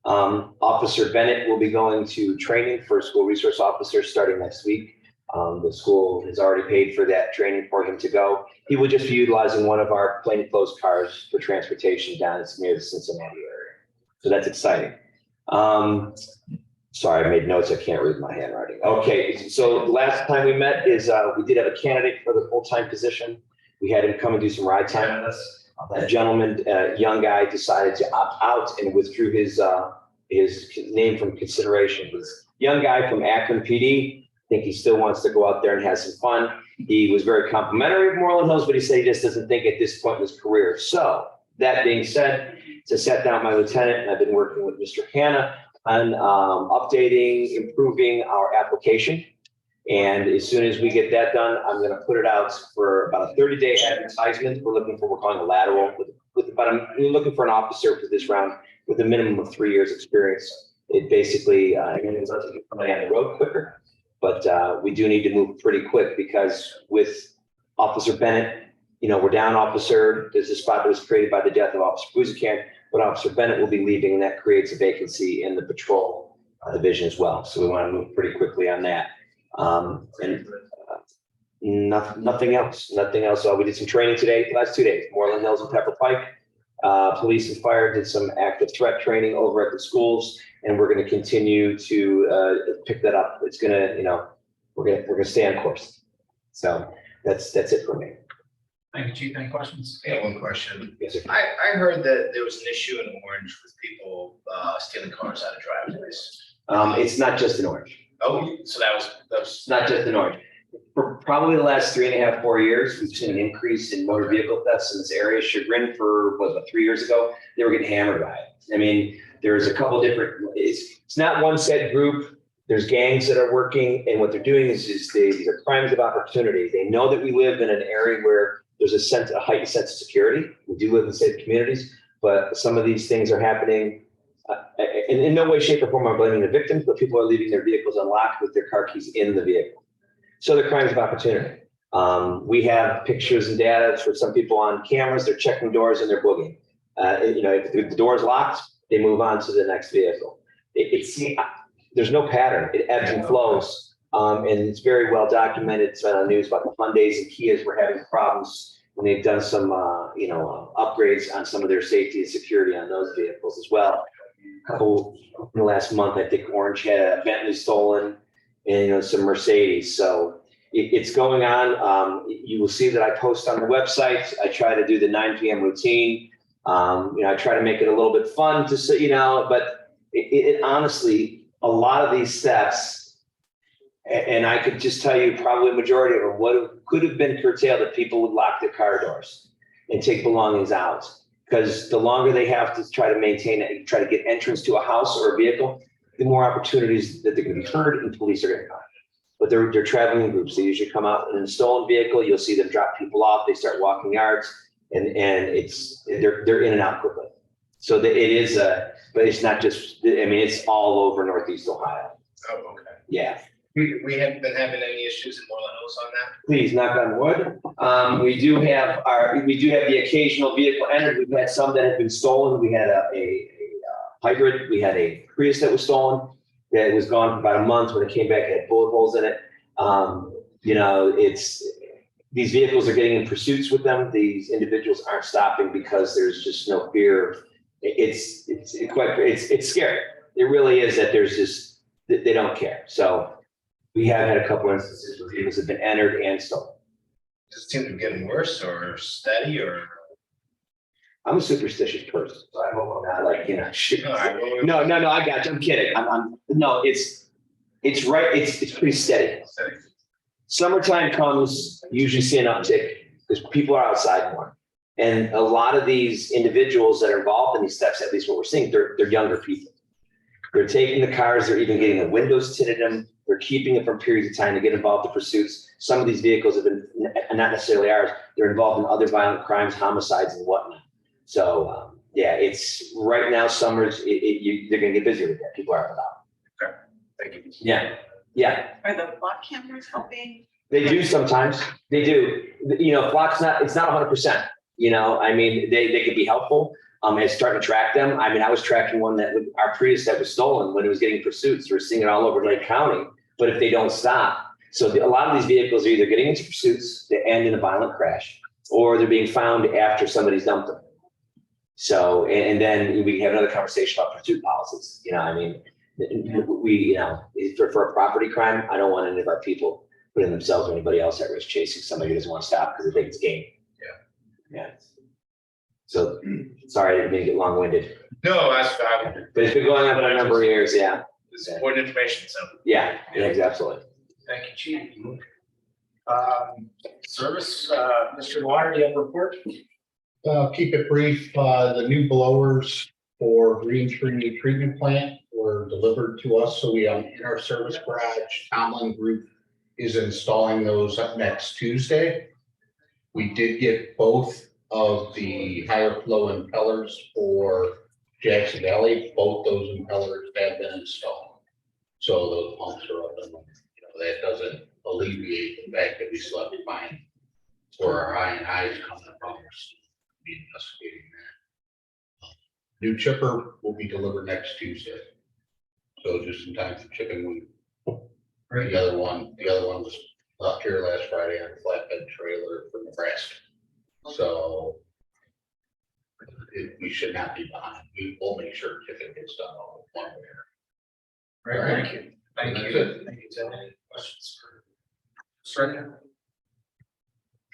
Officer Bennett will be going to training for school resource officers starting next week. The school has already paid for that training for him to go. He will just be utilizing one of our plainclothes cars for transportation down near the Cincinnati area. So that's exciting. Sorry, I made notes. I can't read my handwriting. Okay, so the last time we met is we did have a candidate for the full-time position. We had him come and do some ride time with us. That gentleman, young guy, decided to opt out and withdrew his name from consideration. He was a young guy from Akron PD. I think he still wants to go out there and have some fun. He was very complimentary of Moreland Hills, but he said he just doesn't think at this point in his career. So that being said, I sat down with my lieutenant and I've been working with Mr. Hanna on updating, improving our application. And as soon as we get that done, I'm going to put it out for about a 30-day advertisement. We're calling a lateral we're looking for an officer for this round with a minimum of 3 years experience. It basically, enables us to get somebody on the road quicker, but we do need to move pretty quick because with Officer Bennett, we're down officer. There's a spot that was created by the death of Officer Buzikan, but Officer Bennett will be leaving and that creates a vacancy in the patrol division as well. So we want to move pretty quickly on that. Nothing else. We did some training today, the last 2 days, Moreland Hills and Pepper Pike. Police and fire did some active threat training over at the schools, and we're going to continue to pick that up. It's going to, we're going to stay on course. So that's it for me. Thank you, chief. Any questions? I have one question. Yes, sir. I heard that there was an issue in Orange with people stealing cars out of driveways. It's not just in Orange. Oh, so that was. It's not just in Orange. For probably the last 3.5, 4 years, we've seen an increase in motor vehicle thefts in this area. Chagrin for about 3 years ago, they were getting hammered by it. I mean, there's a couple different, it's not one set group. There's gangs that are working, and what they're doing is these are crimes of opportunity. They know that we live in an area where there's a heightened sense of security. We do live in safe communities, but some of these things are happening. In no way, shape, or form am I blaming the victims, but people are leaving their vehicles unlocked with their car keys in the vehicle. So the crimes of opportunity. We have pictures and data for some people on cameras. They're checking doors and they're boogieing. If the door is locked, they move on to the next vehicle. There's no pattern. It ebbs and flows, and it's very well documented. It's been on the news about the Hyundais and Kias were having problems when they've done some, upgrades on some of their safety and security on those vehicles as well. In the last month, I think Orange had a Bentley stolen and some Mercedes. So it's going on. You will see that I post on the website. I try to do the 9 p.m. routine. I try to make it a little bit fun to say, but it honestly, a lot of these thefts, and I could just tell you probably a majority of them, what could have been curtailed if people would lock their car doors and take belongings out. Because the longer they have to try to maintain it, try to get entrance to a house or a vehicle, the more opportunities that they're going to be heard and police are going to come. But they're traveling in groups. They usually come out in a stolen vehicle. You'll see them drop people off. They start walking yards, and they're in and out quickly. So it is but it's not just. I mean, it's all over Northeast Ohio. Oh, okay. Yeah. We haven't been having any issues in Moreland Hills on that? Please, knock on wood. We do have the occasional vehicle entered. We've had some that have been stolen. We had a hybrid. We had a Prius that was stolen. That was gone for about a month. When it came back, it had bullet holes in it. These vehicles are getting in pursuits with them. These individuals aren't stopping because there's just no fear. It's scary. It really is that they don't care. So We have had a couple instances where vehicles have been entered and stolen. Does it seem to be getting worse or steady or? I'm a superstitious person, so I hope I'm not like, shoot. All right, well, No, I got you. I'm kidding. No, it's right. It's pretty steady. steady. Summertime comes, you usually see an uptick because people are outside more. And a lot of these individuals that are involved in these thefts, at least what we're seeing, they're younger people. They're taking the cars, they're even getting the windows tinted in, they're keeping it for periods of time to get involved in pursuits. Some of these vehicles have been, not necessarily ours, they're involved in other violent crimes, homicides and whatnot. So, yeah, it's right now, summers, they're gonna get busier with that. People are out and about. Thank you. Yeah. Are the block cameras helping? They do sometimes. They do. Flock's it's not 100%. I mean, they could be helpful. As starting to track them. I mean, I was tracking one our Prius that was stolen when it was getting pursuits. We're seeing it all over Lake County. But if they don't stop, so a lot of these vehicles are either getting into pursuits that end in a violent crash, or they're being found after somebody's dumped them. So, and then we have another conversation about pursuit policies. I mean, we, for a property crime, I don't want any of our people putting themselves or anybody else at risk chasing somebody who doesn't want to stop because they think it's game. Yeah. So, sorry, I didn't mean to get long-winded, No, that's fine. but it's been going on for a number of years, yeah. It's important information, so. Yeah, absolutely. Thank you, Chief. Service, Mr. Water, do you have a report? Keep it brief. The new blowers for Green Tree Treatment Plant were delivered to us. So we in our service garage, Tomlin Group is installing those up next Tuesday. We did get both of the higher flow impellers for Jackson Valley. Both those impellers have been installed. So those pumps are up and that doesn't alleviate the fact that we still have to find where our I&I is coming from. Be investigating that. New chipper will be delivered next Tuesday. So just in time for chipping. The other one was up here last Friday on a flatbed trailer from Nebraska. So we should not be behind. We will make sure chipping gets done all one way. Right, thank you. Thank you. Thank you, Ted. Any questions for Mr.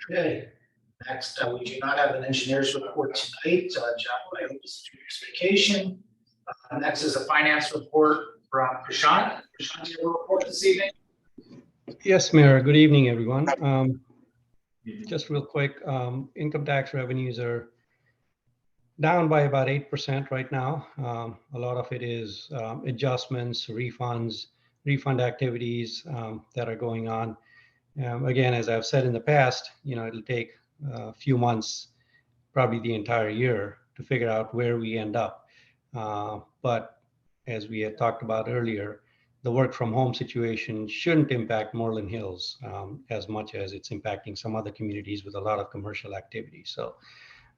Okay. Next, we do not have an engineer's report tonight. John, I hope this is your vacation. Next is a finance report from Prashant. Prashant, do you have a report this evening? Yes, Mayor. Good evening, everyone. Just real quick, income tax revenues are down by about 8% right now. A lot of it is adjustments, refunds, refund activities that are going on. Again, as I've said in the past, it'll take a few months, probably the entire year, to figure out where we end up. But as we had talked about earlier, the work from home situation shouldn't impact Moreland Hills as much as it's impacting some other communities with a lot of commercial activity. So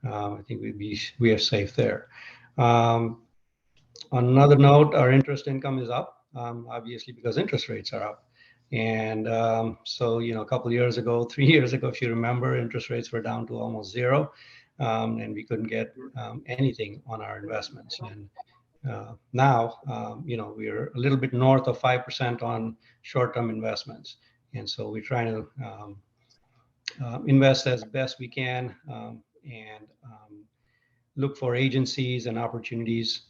I think we are safe there. On another note, our interest income is up, obviously because interest rates are up. And so, a couple of years ago, 3 years ago, if you remember, interest rates were down to almost zero, and we couldn't get anything on our investments. And now, we're a little bit north of 5% on short-term investments. And so we're trying to invest as best we can and look for agencies and opportunities.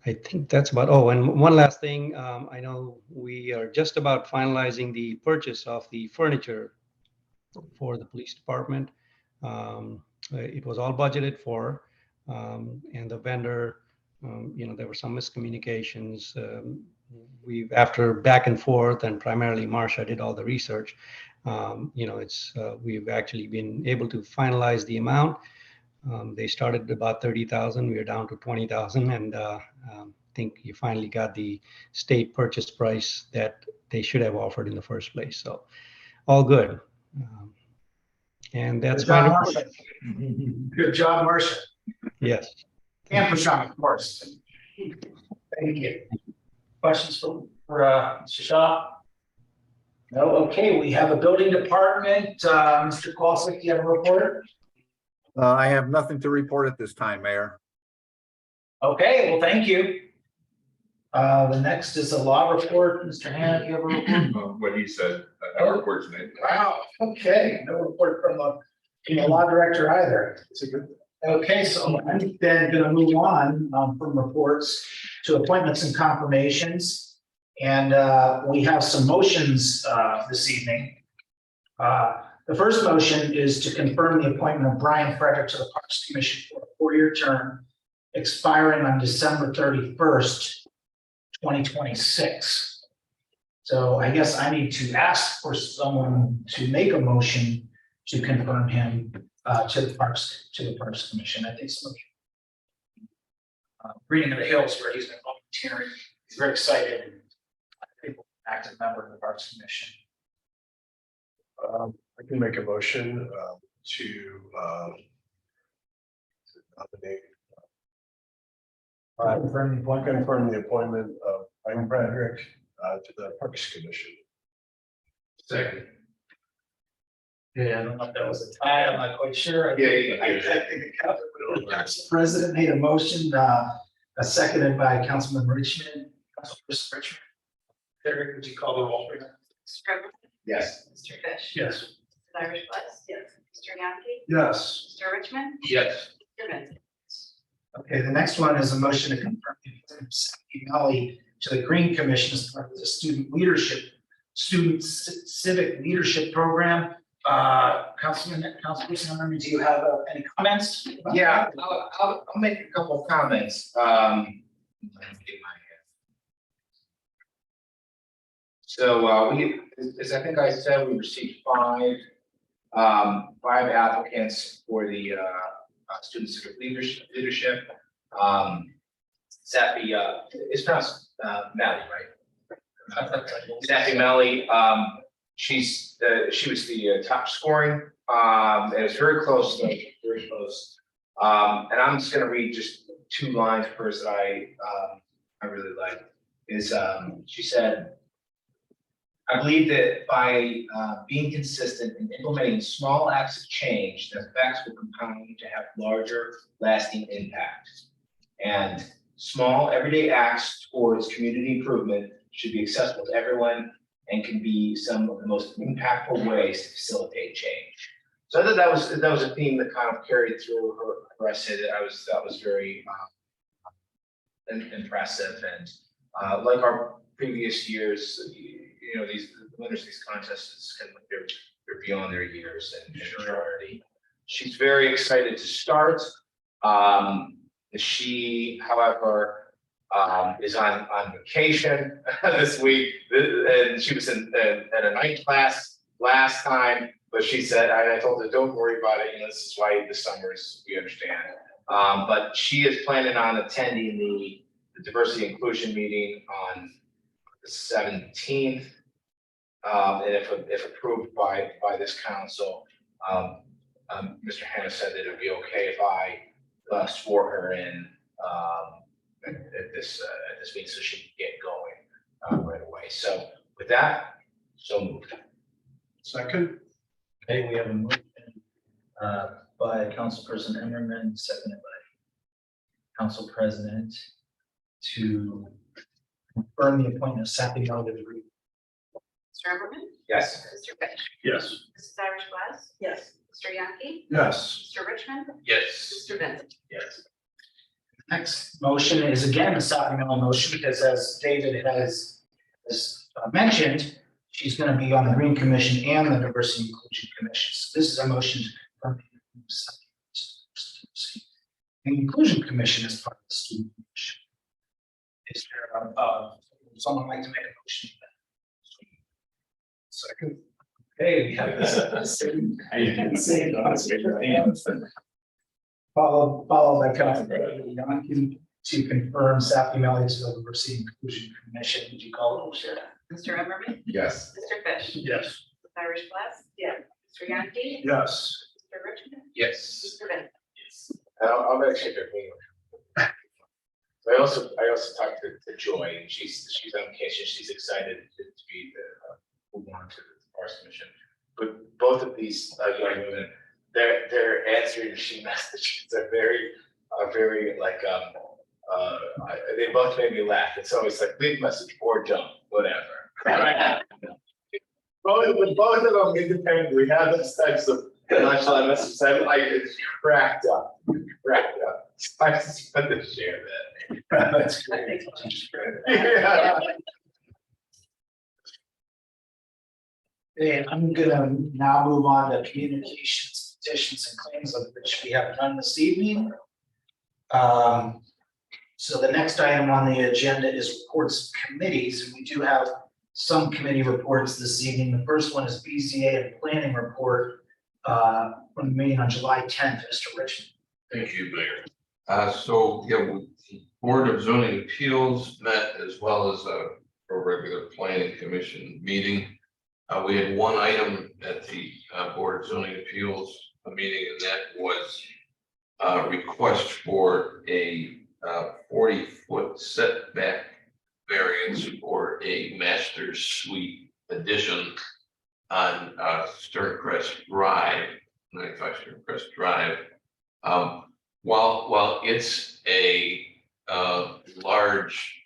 I think that's about, and one last thing, I know we are just about finalizing the purchase of the furniture for the police department. It was all budgeted for, and the vendor, there were some miscommunications. After back and forth, and primarily Marsha did all the research, we've actually been able to finalize the amount. They started at about 30,000. We are down to 20,000, and I think you finally got the state purchase price that they should have offered in the first place. So, all good. And that's my report. Good job, Marcia. Yes. And Prashant, of course. Thank you. Questions for Mr. Shaw? No. Okay, we have a building department. Mr. Kowalczyk, do you have a report? I have nothing to report at this time, Mayor. Okay, well, thank you. The next is a law report. Mr. Hannah, you have a report? What he said, our report's made. Wow, okay, no report from the law director either. It's a good. Okay, so I'm then gonna move on from reports to appointments and confirmations. And we have some motions this evening. The first motion is to confirm the appointment of Brian Frederick to the Parks Commission for a 4-year term expiring on December 31st, 2026. So I guess I need to ask for someone to make a motion to confirm him to the Parks Commission. I think some of you Reading in the Hills where he's been volunteering. He's very excited and I think active member of the Parks Commission. I can make a motion to nominate. Confirm the appointment of Brian Frederick to the Parks Commission. Second. Yeah, I don't know if that was a tie, I'm not quite sure. I Yeah. think the Council President made a motion, seconded by Councilman Richmond. Councilperson Richmond. Derek, would you call the roll? Mr. Peppermint, Yes. Mr. Fish. Yes. Mrs. Irish West. Yes. Mr. Yaki, Yes. Mr. Richmond, Yes. Mr. Vincent. Okay, the next one is a motion to confirm the appointment of Saki Melly to the Green Commission as part of the student civic leadership program. Councilperson, do you have any comments? about Yeah, that? I'll make a couple of comments. Let me get my- So we, as I think I said, we received five applicants for the student civic leadership. Sappy, it's pronounced Mally, right? Sappy Mally, she was the top scoring, and it's very close, though, very close. And I'm just gonna read just 2 lines first that I really like, is she said, I believe that by being consistent in implementing small acts of change, the effects will compound to have larger lasting impact. And small everyday acts towards community improvement should be accessible to everyone and can be some of the most impactful ways to facilitate change. So I thought that was a theme that kind of carried through her essay that was very impressive. And like our previous years, you know, the winners of these contests can they're beyond their years and maturity. She's very excited to start. She, however, is on vacation this week, and she was in a night class last time. But she said, I told her, don't worry about it. You know, this is why the summers, we understand. But she is planning on attending the diversity inclusion meeting on the 17th. And if approved by this council, Mr. Hannah said that it would be okay if I swore her in at this meeting so she can get going right away. So with that, so moved. Second. Okay, we have a motion by Councilperson Emmerman, seconded by Council President to confirm the appointment of Sappy Melly to the Green. Mr. Peppermint, Yes. Mr. Fish. Yes. Mrs. Irish West. Yes. Mr. Yaki, Yes. Mr. Richmond, Yes. Mr. Vincent. Yes. Next motion is again a Sappy Melly motion because as David has mentioned, she's going to be on the Green Commission and the Diversity and Inclusion Commission. So this is a motion to confirm the Inclusion Commission as part of the Student Commission. Is there someone like to make a motion? Second. Okay, we have this. Followed by Councilman Yonkin to confirm Sappy Melly to the Diversity and Inclusion Commission. Would you call it, Sharon? Mr. Emmerman, Yes. Mr. Fish. Yes. Mrs. Irish West. Yes. Mr. Yaki, Yes. Mr. Richmond, Yes. Mr. Vincent. I'll actually agree. I also talked to Joy, and she's on vacation. She's excited to be move on to the Parks Commission. But both of these young women, their answering machine messages are very like They both made me laugh. It's always like, leave message or jump, whatever. Both of them independently have those types of nonchalant messages. It's cracked up, cracked up. I just wanted to share that. That's great. Yeah. Okay, I'm gonna now move on to communications, petitions and claims, of which we have none this evening. So the next item on the agenda is reports of committees, and we do have some committee reports this evening. The first one is BZA and planning report from the meeting on July 10th, Mr. Richmond. Thank you, Mayor. The Board of Zoning Appeals met as well as a regular planning commission meeting. We had one item at the Board of Zoning Appeals meeting, and that was a request for a 40-foot setback variance for a master suite addition on Sterncrest Drive, 95 Sterncrest Drive. While it's a large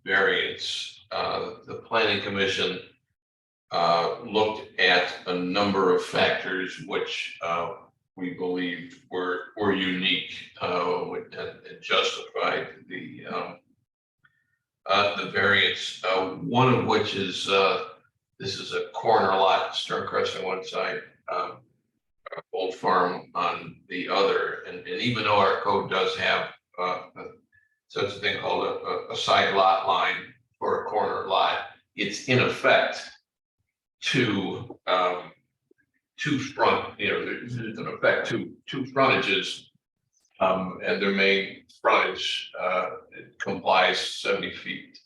variance, the Planning Commission looked at a number of factors which we believe were unique and justified the variance. One of which is this is a corner lot, Sterncrest on one side, Old Farm on the other, and even though our code does have such a thing called a side lot line for a corner lot, it's in effect two front, there's in effect two frontages, and their main frontage complies 70 feet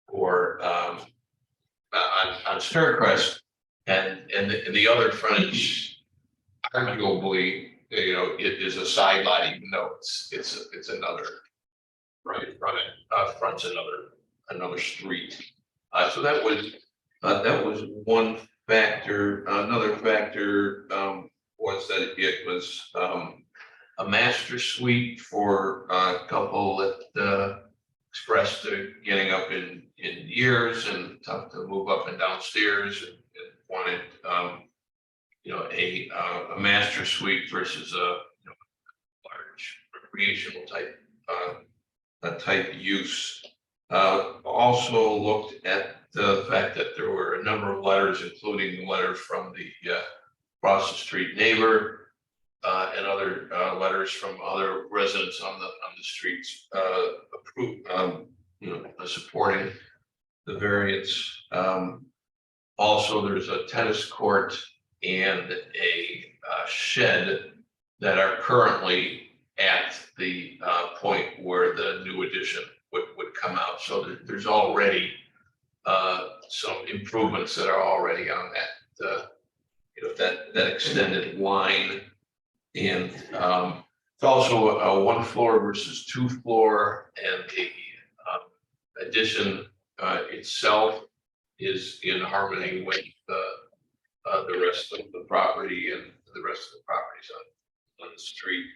or on Sterncrest, and the other frontage arguably, it is a side lot, even though it's another fronts another street. So that was one factor. Another factor was that it was a master suite for a couple that expressed getting up in years and tough to move up and downstairs, and wanted a master suite versus a large recreational type use. Also looked at the fact that there were a number of letters, including the letter from the across the street neighbor and other letters from other residents on the streets supporting the variance. Also, there's a tennis court and a shed that are currently at the point where the new addition would come out. So there's already some improvements that are already on that extended line. And it's also a 1 floor versus 2 floor, and the addition itself is in harmony with the rest of the property and the rest of the properties on the street.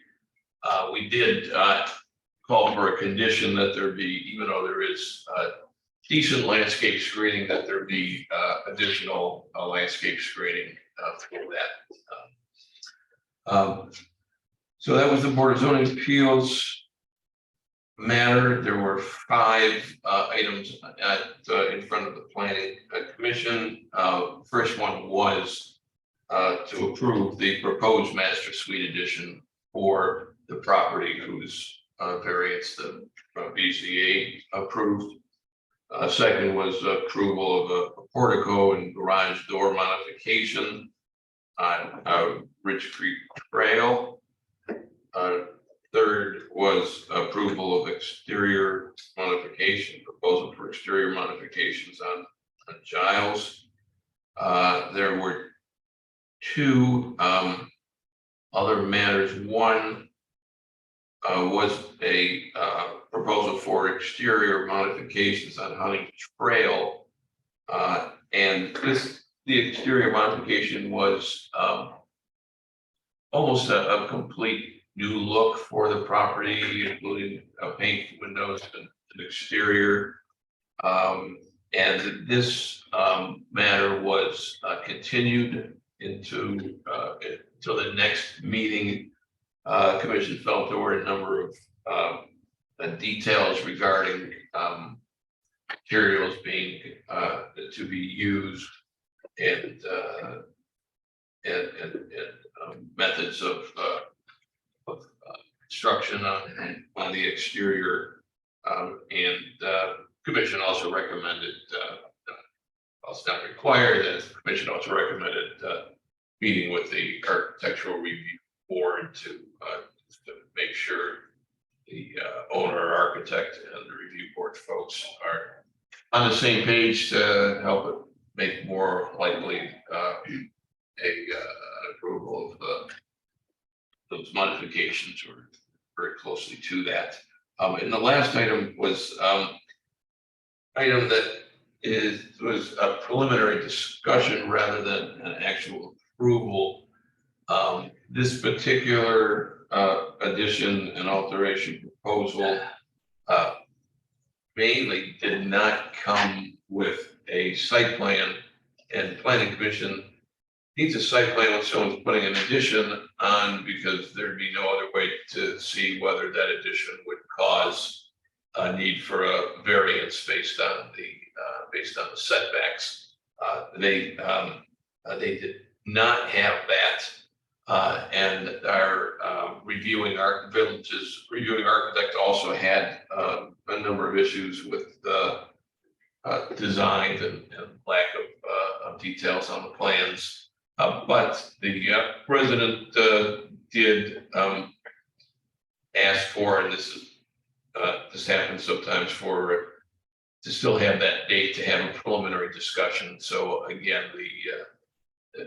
We did call for a condition that there be, even though there is decent landscape screening, that there be additional landscape screening for that. So that was the Board of Zoning Appeals matter. There were 5 items in front of the Planning Commission. First one was to approve the proposed master suite addition for the property whose variance the BZA approved. Second was approval of a portico and garage door modification on Ridge Creek Trail. Third was approval of exterior modification, proposal for exterior modifications on Giles. There were 2 other matters. One was a proposal for exterior modifications on Hunting Trail, and the exterior modification was almost a complete new look for the property, including paint, windows, and an exterior. And this matter was continued into until the next meeting. Commission felt there were a number of details regarding materials being to be used and methods of construction on the exterior. Commission also recommended, well, it's not required, that the commission also recommended meeting with the architectural review board to make sure the owner, architect, and the review board folks are on the same page to help it make more likely an approval of those modifications, or very closely to that. And the last item was item that was a preliminary discussion rather than an actual approval. This particular addition and alteration proposal mainly did not come with a site plan, and planning commission needs a site plan when someone's putting an addition on, because there'd be no other way to see whether that addition would cause a need for a variance based on the setbacks. They did not have that, and our village's reviewing architect also had a number of issues with the design and lack of details on the plans. But the resident did ask for, and this happens sometimes, to still have that date to have a preliminary discussion. So again,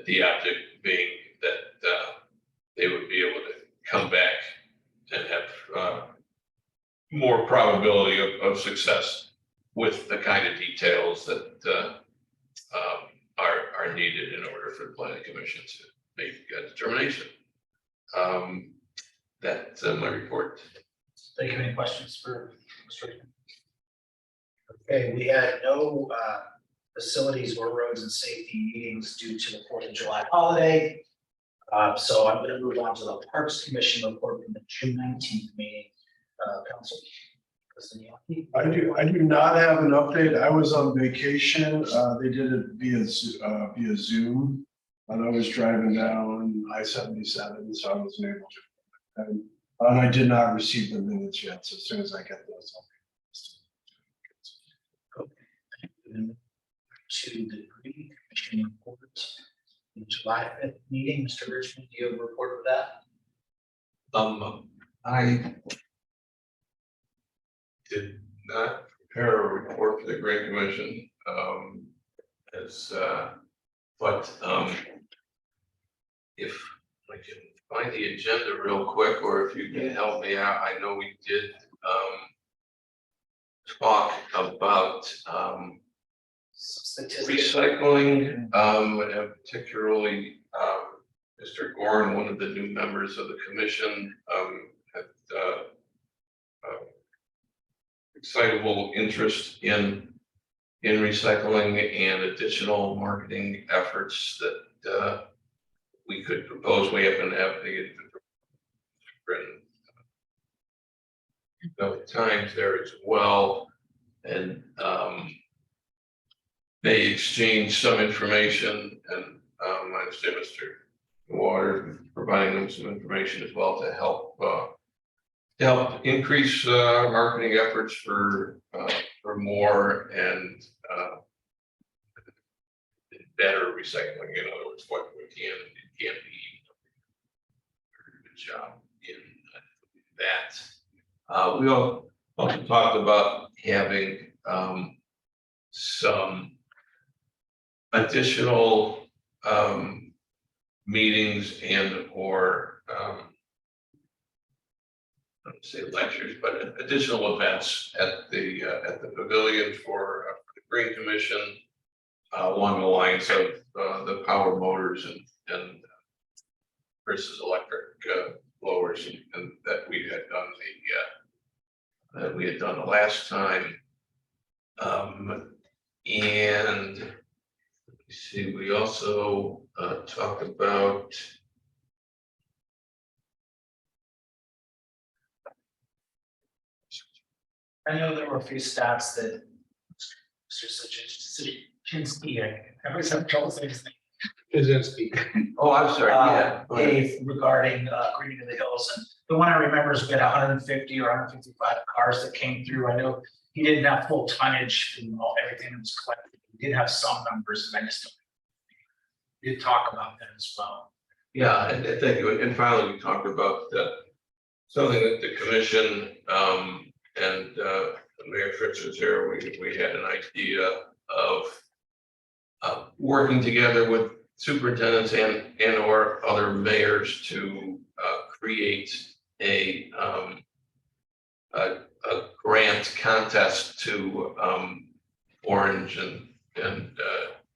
the object being that they would be able to come back and have more probability of success with the kind of details that are needed in order for the planning commission to make a determination. That's my report. Thank you. Any questions for Mr. Regan? Okay, we had no facilities or roads and safety meetings due to the 4th of July holiday. So I'm going to move on to the Parks Commission report from the June 19th meeting. Council. I do not have an update. I was on vacation. They did it via Zoom, and I was driving down I-77, so I wasn't able to. And I did not receive the minutes yet. So as soon as I get those, I'll To the Green Commission report, the July 5th meeting. Mr. Richmond, do you have a report for that? I did not prepare a report for the Green Commission, but if I can find the agenda real quick, or if you can help me out, I know we did talk about recycling, and particularly Mr. Gorin, one of the new members of the commission, had excitable interest in recycling and additional marketing efforts that we could propose. We happen to have the times there as well, and they exchanged some information, and I understand Mr. Water providing them some information as well to help increase marketing efforts for more and better recycling. In other words, what we can and can't be. Very good job in that. We also talked about having some additional meetings and or I don't say lectures, but additional events at the pavilion for the Green Commission, along the lines of the power motors and versus electric blowers and that we had done the last time. And let's see, we also talked about. I know there were a few stats that Mr. Sachinsky, I always have trouble saying his name. Oh, I'm sorry, yeah. go ahead. Gave regarding Green to the Hills, and the one I remember is we had 150 or 155 cars that came through. I know he didn't have full tonnage and everything that was collected. He did have some numbers, and I just did talk about that as well. Yeah, and thank you. And finally, we talked about something that the commission and Mayor Fritz was here. We had an idea of working together with superintendents and or other mayors to create a grant contest to Orange and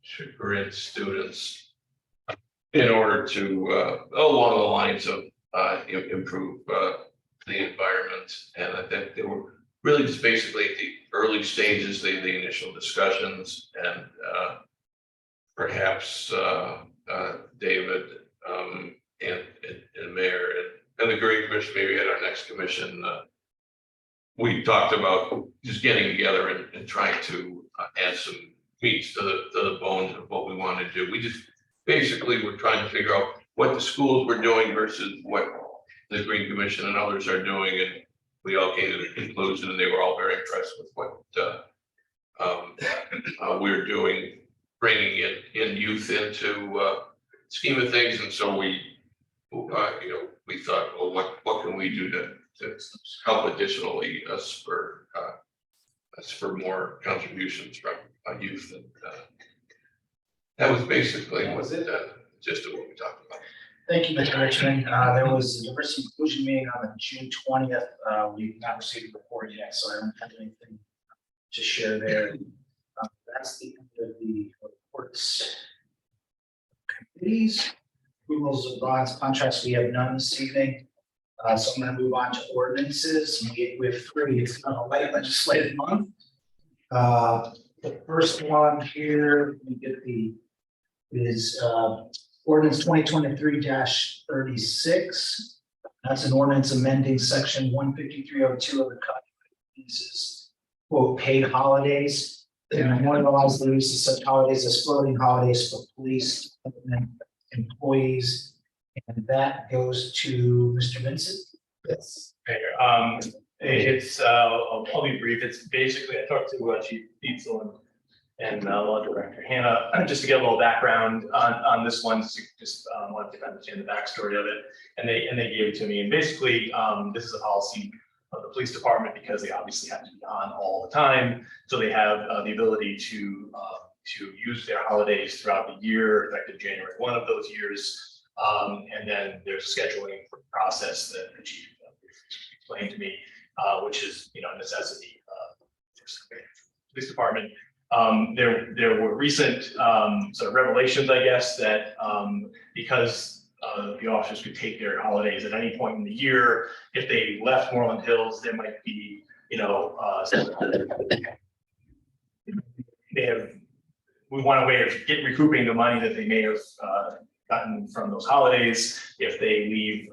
Chagrin students in order to along the lines of improve the environment. And I think they were really just basically at the early stages, the initial discussions, and perhaps David and Mayor and the Green Commission, maybe at our next commission, we talked about just getting together and trying to add some meat to the bones of what we want to do. We just basically we're trying to figure out what the schools were doing versus what the Green Commission and others are doing, and we all came to the conclusion, and they were all very impressed with what we're doing, bringing in youth into scheme of things, and so we thought, well, what can we do to help additionally spur more contributions from youth, and that was basically what just what we talked about. Thank you, Mr. Richmond. There was a diversity inclusion meeting on June 20th. We've not received a report yet, so I don't have anything to share there. That's the end of the reports. Committees, approvals of bonds, contracts, we have none this evening. So I'm going to move on to ordinances. We have three. It's been a light legislative month. The first one here, let me get is ordinance 2023-36. That's an ordinance amending section 15302 of the code of ordinances, quote, paid holidays, and memorialize the use of such holidays as floating holidays for police and employees. And that goes to Mr. Vincent. Yes. It's I'll be brief. It's basically I talked to Chief Dietzel and Law Director Hannah just to get a little background on this one. Just wanted to understand the backstory of it, and they gave it to me. And basically, this is a policy of the police department because they obviously have to be on all the time, so they have the ability to use their holidays throughout the year, effective January 1 of those years. And then there's a scheduling process that the chief explained to me, which is a necessity for the police department. There were recent sort of revelations, I guess, that because the officers could take their holidays at any point in the year, if they left Moreland Hills, there might be, we want a way of recouping the money that they may have gotten from those holidays if they leave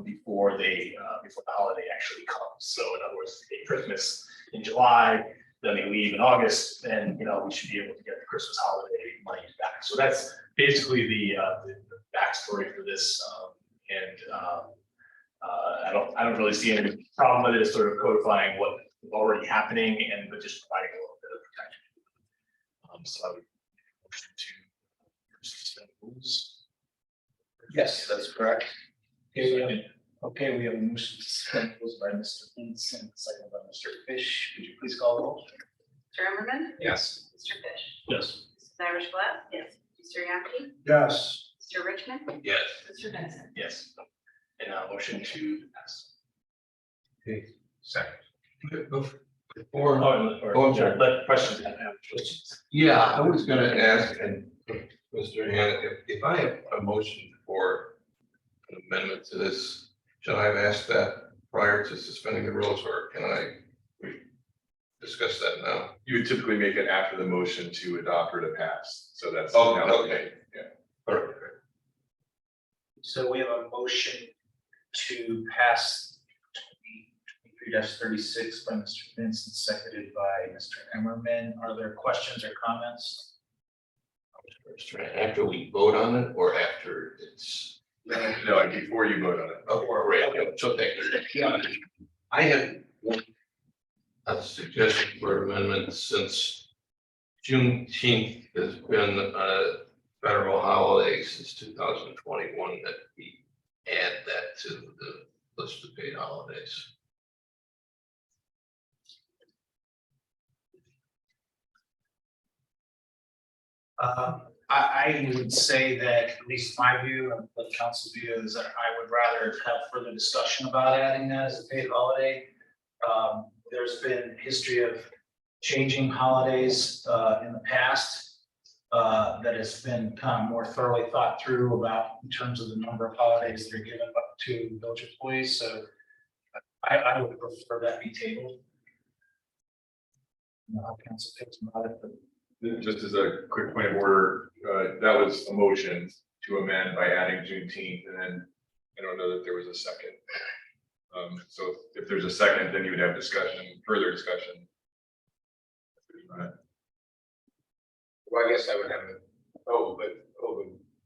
before the holiday actually comes. So in other words, if they take Christmas in July, then they leave in August, then we should be able to get the Christmas holiday money back. So that's basically the backstory for this, I don't really see any problem with it. It's sort of codifying what is already happening but just providing a little bit of protection. So I would motion to suspend rules. Yes, that's correct. Okay, we have a motion to suspend rules by Mr. Vincent, second by Mr. Fish. Could you please call the roll? Mr. Emmerman? Yes. Mr. Fish? Yes. Mrs. Irish Glass? Yes. Mr. Yaki? Yes. Mr. Richmond? Yes. Mr. Vincent? Yes. And motion to pass. Okay. Second. Or I'm sorry. Let questions. yeah, I was going to ask, and Mr. Hannah, if I have a motion for an amendment to this should I have asked that prior to suspending the rules, or can we discuss that now? You would typically make it after the motion to adopt or to pass, so that's. Oh, okay. Yeah. All right. So we have a motion to pass 23-36 by Mr. Vincent, seconded by Mr. Emmerman. Are there questions or comments? After we vote on it, or after it's? No, like before you vote on it. Oh, or right, okay, so thank you. I had a suggestion for amendment since Juneteenth has been a federal holiday since 2021, that we add that to the list of paid holidays. I would say that, at least my view and the council view is that I would rather have further discussion about adding that as a paid holiday. There's been history of changing holidays in the past that has been kind of more thoroughly thought through about in terms of the number of holidays that are given up to village employees. So I would prefer that be tabled. I don't know how council feels about it, but Just as a quick point of order, that was a motion to amend by adding Juneteenth, and then I don't know that there was a second. So if there's a second, then you would have discussion, further discussion. Well, I guess I would have,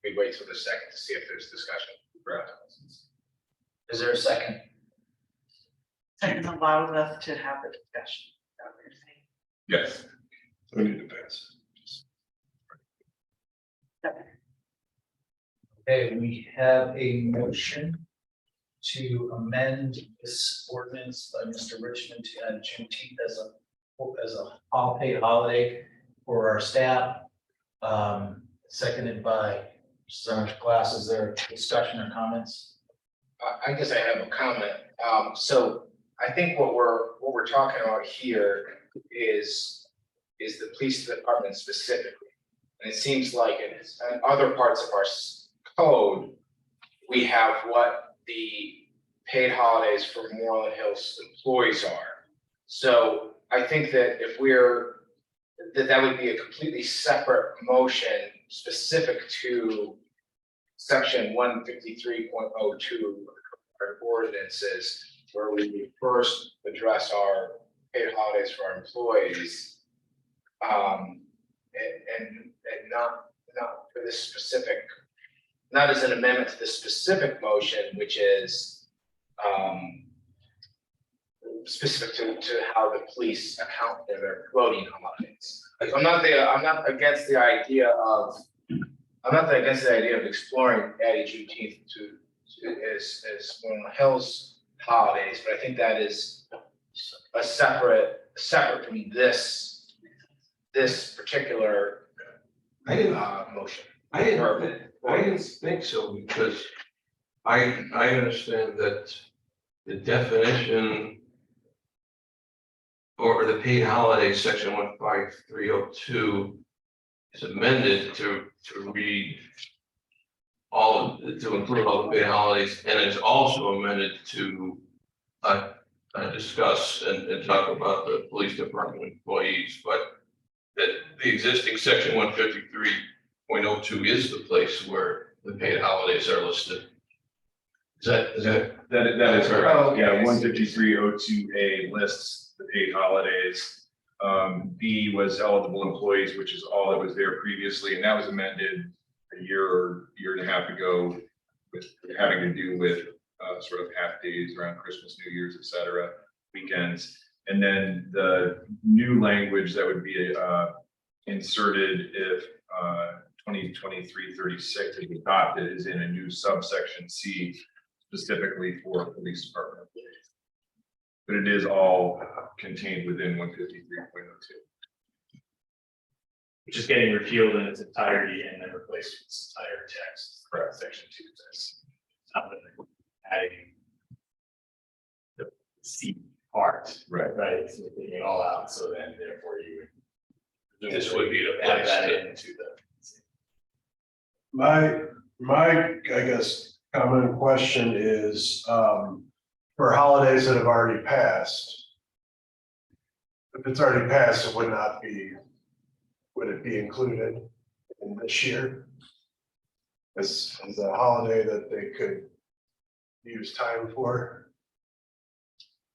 we'd wait till the second to see if there's discussion. is there a second? Second allows us to have a discussion. Is that what you're saying? Yes. We need to pass. Okay, we have a motion to amend this ordinance by Mr. Richmond to add Juneteenth as a all paid holiday for our staff. Seconded by Mr. Glass. Is there discussion or comments? I guess I have a comment. So I think what we're talking about here is the police department specifically. And it seems like in other parts of our code, we have what the paid holidays for Moreland Hills employees are. So I think that if that would be a completely separate motion specific to section 153.02 of our ordinances, where we would first address our paid holidays for our employees. And not for this specific, not as an amendment to this specific motion, which is specific to how the police account for their floating holidays. I'm not against the idea of exploring adding Juneteenth as one of Hill's holidays, but I think that is a separate from this particular motion. I didn't think so, because I understand that the definition or the paid holidays, section 15302, is amended to read to include all the paid holidays, and it's also amended to discuss and talk about the police department employees, but that the existing section 153.02 is the place where the paid holidays are listed. That is correct. Oh, okay. Yeah, 153.02A lists the paid holidays. B was eligible employees, which is all that was there previously, and that was amended a year and a half ago, with having to do with sort of half days around Christmas, New Year's, etc., weekends. And then the new language that would be inserted if 2023-36 is adopted is in a new subsection C, specifically for police department employees. But it is all contained within 153.02. Which is getting repealed in its entirety and then replaced with its entire text. Correct. Section 2 says. Not adding the C part. Right. Right, so taking it all out, so then therefore you would. This would be the Add place that to- into the. My, I guess, common question is, for holidays that have already passed. If it's already passed, it would not be, would it be included in this year? As a holiday that they could use time for?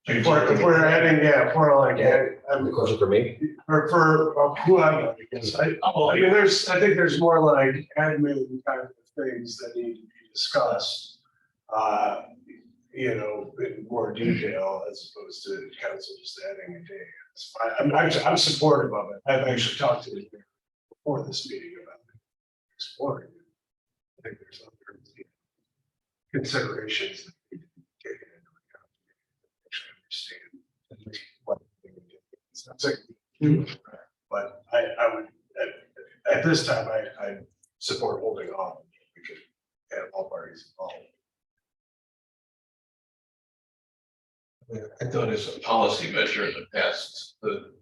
If we're adding, yeah, if we're like, The question for me? for who I'm up against, I mean, I think there's more like admin kind of things that need to be discussed. You know, in more detail as opposed to council just adding a day. It's fine. I'm supportive of it. I've actually talked to the mayor before this meeting about exploring it. I think there's other considerations that need to be taken into account. Actually understand what it's not like, but I would at this time I support holding off. We could have all parties involved. I thought as a policy measure in the past, the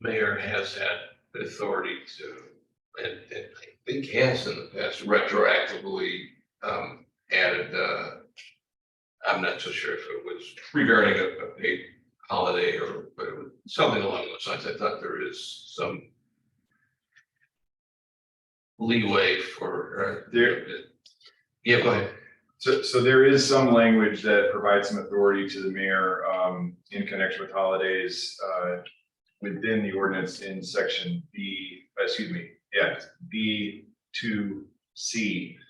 mayor has had authority to, and I think has in the past retroactively added, I'm not so sure if it was regarding a paid holiday or but it was something along those lines. I thought there is some leeway for There- yeah, go ahead. So there is some language that provides some authority to the mayor in connection with holidays within the ordinance in section B2C. It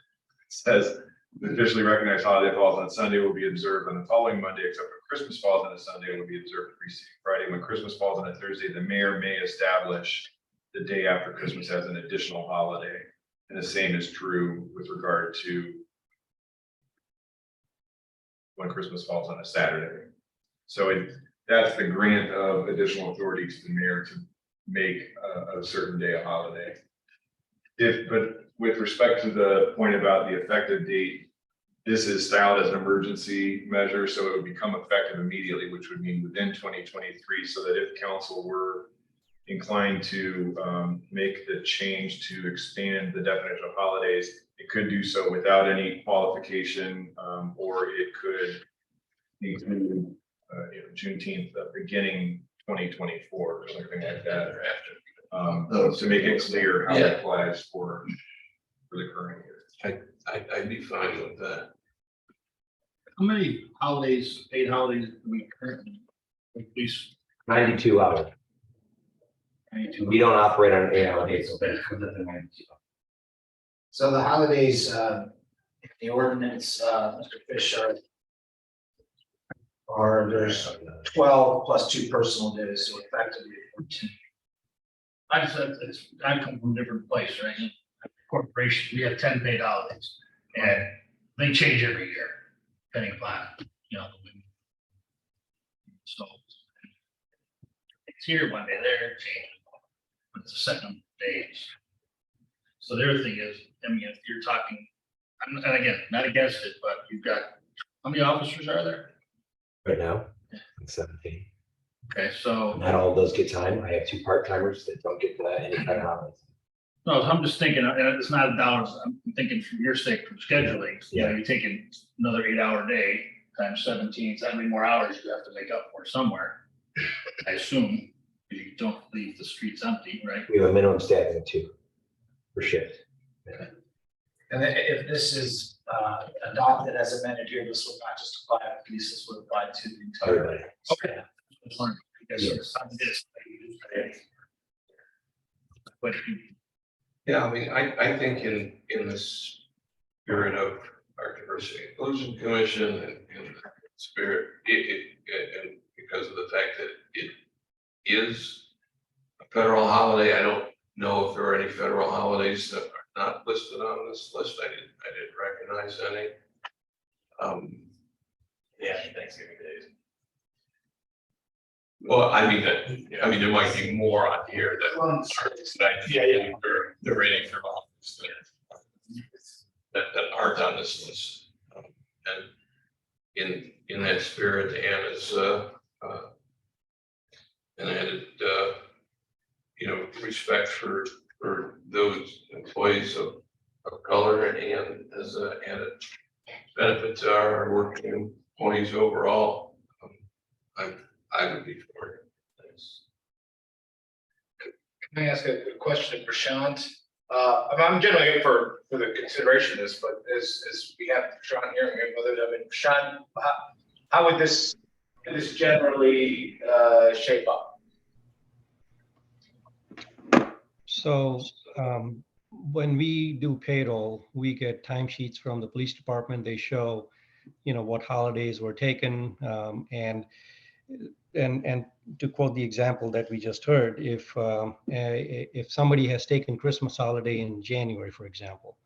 says the officially recognized holiday falls on Sunday will be observed on the following Monday, except for Christmas falls on a Sunday and will be observed the preceding Friday. When Christmas falls on a Thursday, the mayor may establish the day after Christmas as an additional holiday. And the same is true with regard to when Christmas falls on a Saturday. So that's the grant of additional authority to the mayor to make a certain day a holiday. But with respect to the point about the effective date, this is styled as an emergency measure, so it would become effective immediately, which would mean within 2023, so that if council were inclined to make the change to expand the definition of holidays, it could do so without any qualification, or it could include Juneteenth, beginning 2024 or something like that, or after, to make it clear how it applies for the current year. I'd be fine with that. How many holidays, paid holidays do we currently, at least 92 hours. 92? We don't operate on 8-hour days, so that comes up to 92. So the holidays, the ordinance, Mr. Fisher, or there's 12 plus 2 personal days, so effectively 14. I said, I come from a different place, right? Corporation, we have 10 paid holidays, and they change every year, depending upon, the women. So it's here one day, there, change, but it's the second day. So their thing is, I mean, if you're talking, and again, not against it, but you've got, how many officers are there? Right now, 17. Okay, so, Not all of those get time. I have 2 part-timers that don't get any kind of holidays. no, I'm just thinking, and it's not dollars, I'm thinking from your sake, from scheduling, you're taking another 8-hour day times 17, so how many more hours you have to make up for somewhere? I assume, if you don't leave the streets empty, right? We have a minimum staffing of 2 per shift. And if this is adopted as amended here, this will not just apply to police, this would apply to the entire. Everybody. Okay. But Yeah, I mean, I think in this spirit of our diversity and inclusion commission and the spirit, and because of the fact that it is a federal holiday, I don't know if there are any federal holidays that are not listed on this list. I didn't recognize any. Thanksgiving days. Well, I mean, there might be more on here that are they're rating for office that aren't on this list. And in that spirit, and as an added respect for those employees of of color and as a added benefit to our working employees overall. I would be for it. Thanks. Can I ask a question of Prashant? I'm generally in for the consideration of this, but as we have Prashant here, and we have others, I mean, Prashant, how would this generally shape up? So when we do payroll, we get timesheets from the police department. They show, what holidays were taken. And to quote the example that we just heard, if somebody has taken Christmas holiday in January, for example,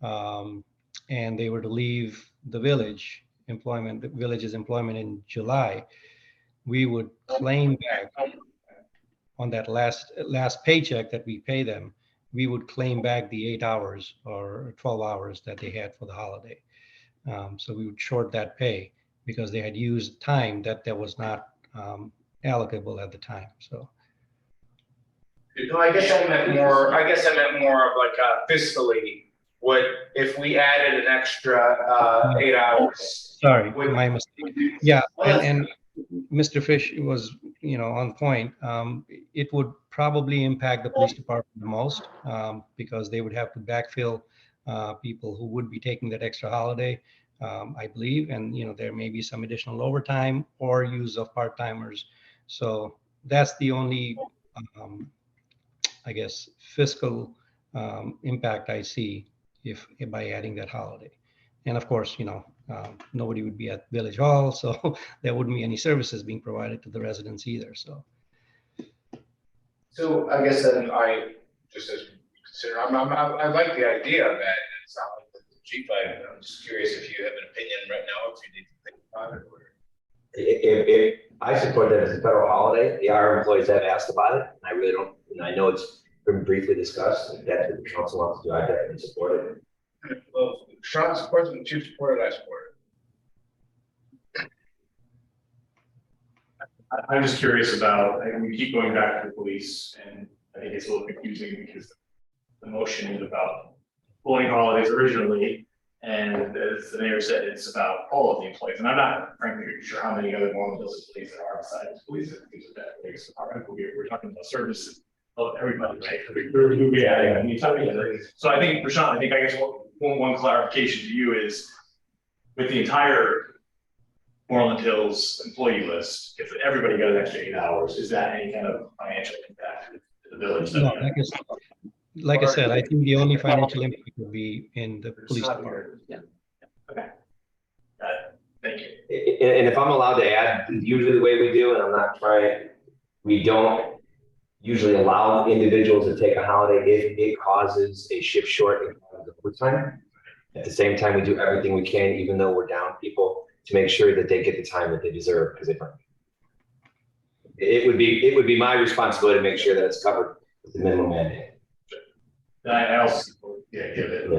and they were to leave the village's employment in July, we would claim back on that last paycheck that we pay them. We would claim back the 8 hours or 12 hours that they had for the holiday. So we would short that pay because they had used time that was not allocable at the time. So. No, I guess I meant more of like fiscally. If we added an extra 8 hours? Sorry, my mistake. Yeah, and Mr. Fish was, on point. It would probably impact the police department the most because they would have to backfill people who would be taking that extra holiday, I believe. And, there may be some additional overtime or use of part-timers. So that's the only, I guess, fiscal impact I see if by adding that holiday. And of course, nobody would be at Village Hall, so there wouldn't be any services being provided to the residents either. So I guess then I just as consider, I like the idea of that. It's not like the chief. I'm just curious if you have an opinion right now, if you need to think about it. If I support that as a federal holiday, our employees have asked about it, and I really don't, I know it's been briefly discussed. If that's what the council wants to do, I definitely support it. Well, Sean supports it, and the chief supported, I support it. I'm just curious about, we keep going back to the police, and I think it's a little confusing because the motion is about pulling holidays originally, and as the mayor said, it's about all of the employees. And I'm not frankly sure how many other Moreland police there are besides police and things like that. Police department, we're talking about services of everybody, right? So I think, Prashant, I guess one clarification to you is with the entire Moreland Hills employee list, if everybody got an extra 8 hours, is that any kind of financial impact to the village? No, like I said, I think the only financial impact would be in the police department. Yeah. Okay. Got it. Thank you. And if I'm allowed to add, usually the way we do, and I'm not trying, we don't usually allow individuals to take a holiday if it causes a shift short in the overtime. At the same time, we do everything we can, even though we're down people, to make sure that they get the time that they deserve because they've earned it. It would be my responsibility to make sure that it's covered with the minimum mandate. I also, give it.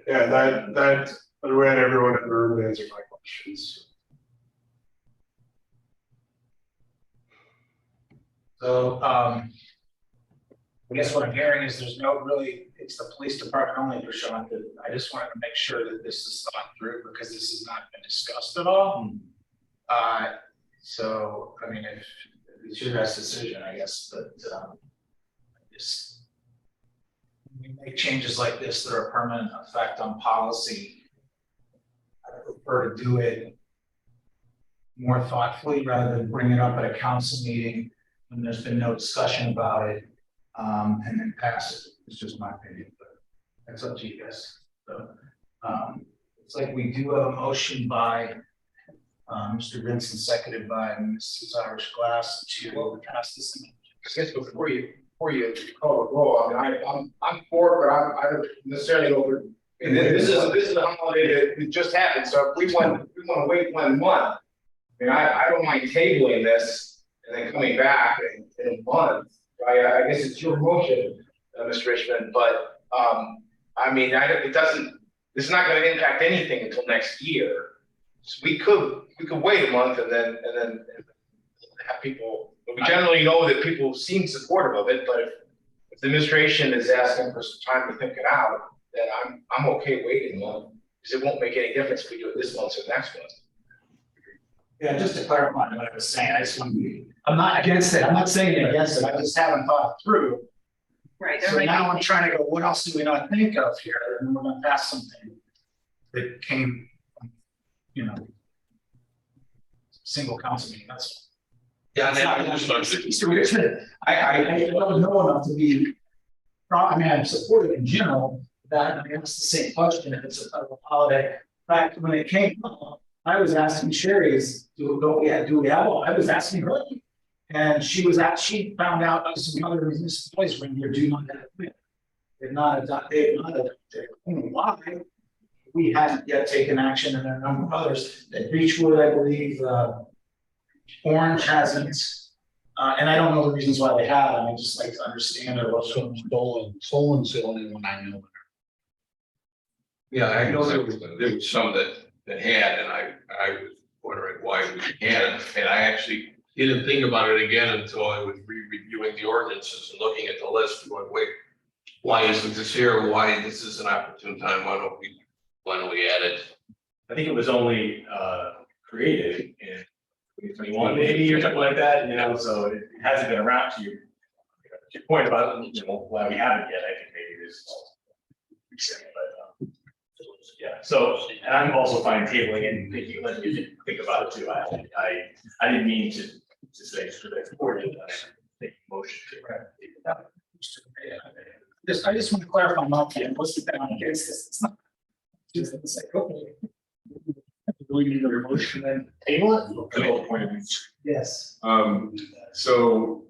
Yeah, that I read everyone in the room answered my questions. So I guess what I'm hearing is there's no really, it's the police department only, Prashant. I just wanted to make sure that this is thought through because this has not been discussed at all. So, I mean, if it's your guys' decision, I guess, but just when we make changes like this that are a permanent effect on policy, I prefer to do it more thoughtfully rather than bring it up at a council meeting when there's been no discussion about it, and then pass it. It's just my opinion, but that's up to you guys. So, it's like we do have a motion by Mr. Vincent, seconded by Mrs. Irish Glass to pass this. I guess before you call the roll, I mean, I'm for it, but I don't necessarily over. And then this is a holiday that just happened, so if we want to wait 1 month. I mean, I don't mind tabling this and then coming back in a month. I guess it's your motion, Mr. Richmond, but I mean, it's not going to impact anything until next year. So we could wait a month and then have people. We generally know that people seem supportive of it, but if the administration is asking for some time to think it out, then I'm okay waiting a month, because it won't make any difference if we do it this month or next month. Yeah, just to clarify what I was saying, I'm not against it, I'm not saying against it, I just haven't thought it through. Right. So now I'm trying to go, what else do we not think of here, and we're gonna pass something that came, from, you know, single council meeting, that's. Yeah, It's not- I I don't know enough to be, I mean, I'm supportive in general, that, I mean, it's the same question, if it's a federal holiday. In fact, when it came up, I was asking Sherry, do we have, I was asking her. And she found out some other municipalities when you're doing that. They've not adopted, why? We haven't yet taken action, and there are a number of others, that Beechwood, I believe, Orange hasn't. And I don't know the reasons why they have, I just like to understand it. Solon's the only one I know. Yeah, I know there was some that had, and I was wondering why we hadn't, and I actually didn't think about it again until I was reviewing the ordinances and looking at the list, going, wait, why isn't this here? Why this is an opportune time? Why don't we add it? I think it was only created in 2021, maybe, or something like that, you know, so it hasn't been around to your point about, you know, why we haven't yet, I think maybe this is. But, yeah, so, and I'm also fine tabling it and thinking, let me think about it too. I didn't mean to say for the board, make a motion to. I just want to clarify, my opinion, what's the down against this, it's not. Just to say, okay. Do we need a motion and table it? I make a point of view. Yes. So,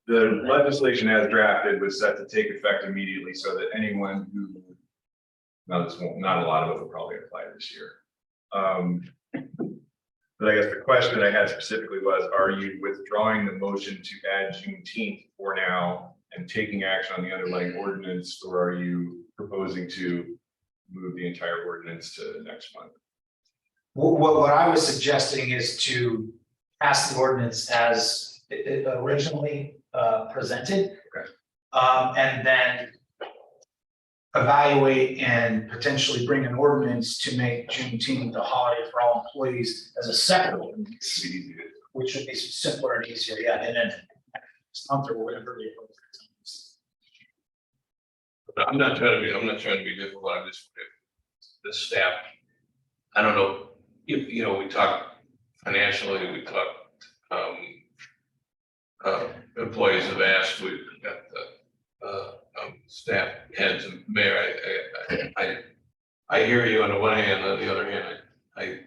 the legislation as drafted was set to take effect immediately so that anyone who, now this won't, not a lot of it will probably apply this year. But I guess the question I had specifically was, are you withdrawing the motion to add Juneteenth for now and taking action on the underlying ordinance, or are you proposing to move the entire ordinance to next month? What I was suggesting is to pass the ordinance as it originally presented. Okay. And then evaluate and potentially bring an ordinance to make Juneteenth a holiday for all employees as a separate ordinance, which would be simpler and easier, yeah, and then next month or whatever. I'm not trying to be difficult. I'm just, the staff, I don't know, if, you know, we talk financially, we talk, employees have asked, we've got the, staff heads and mayor, I hear you on the one hand, on the other hand, I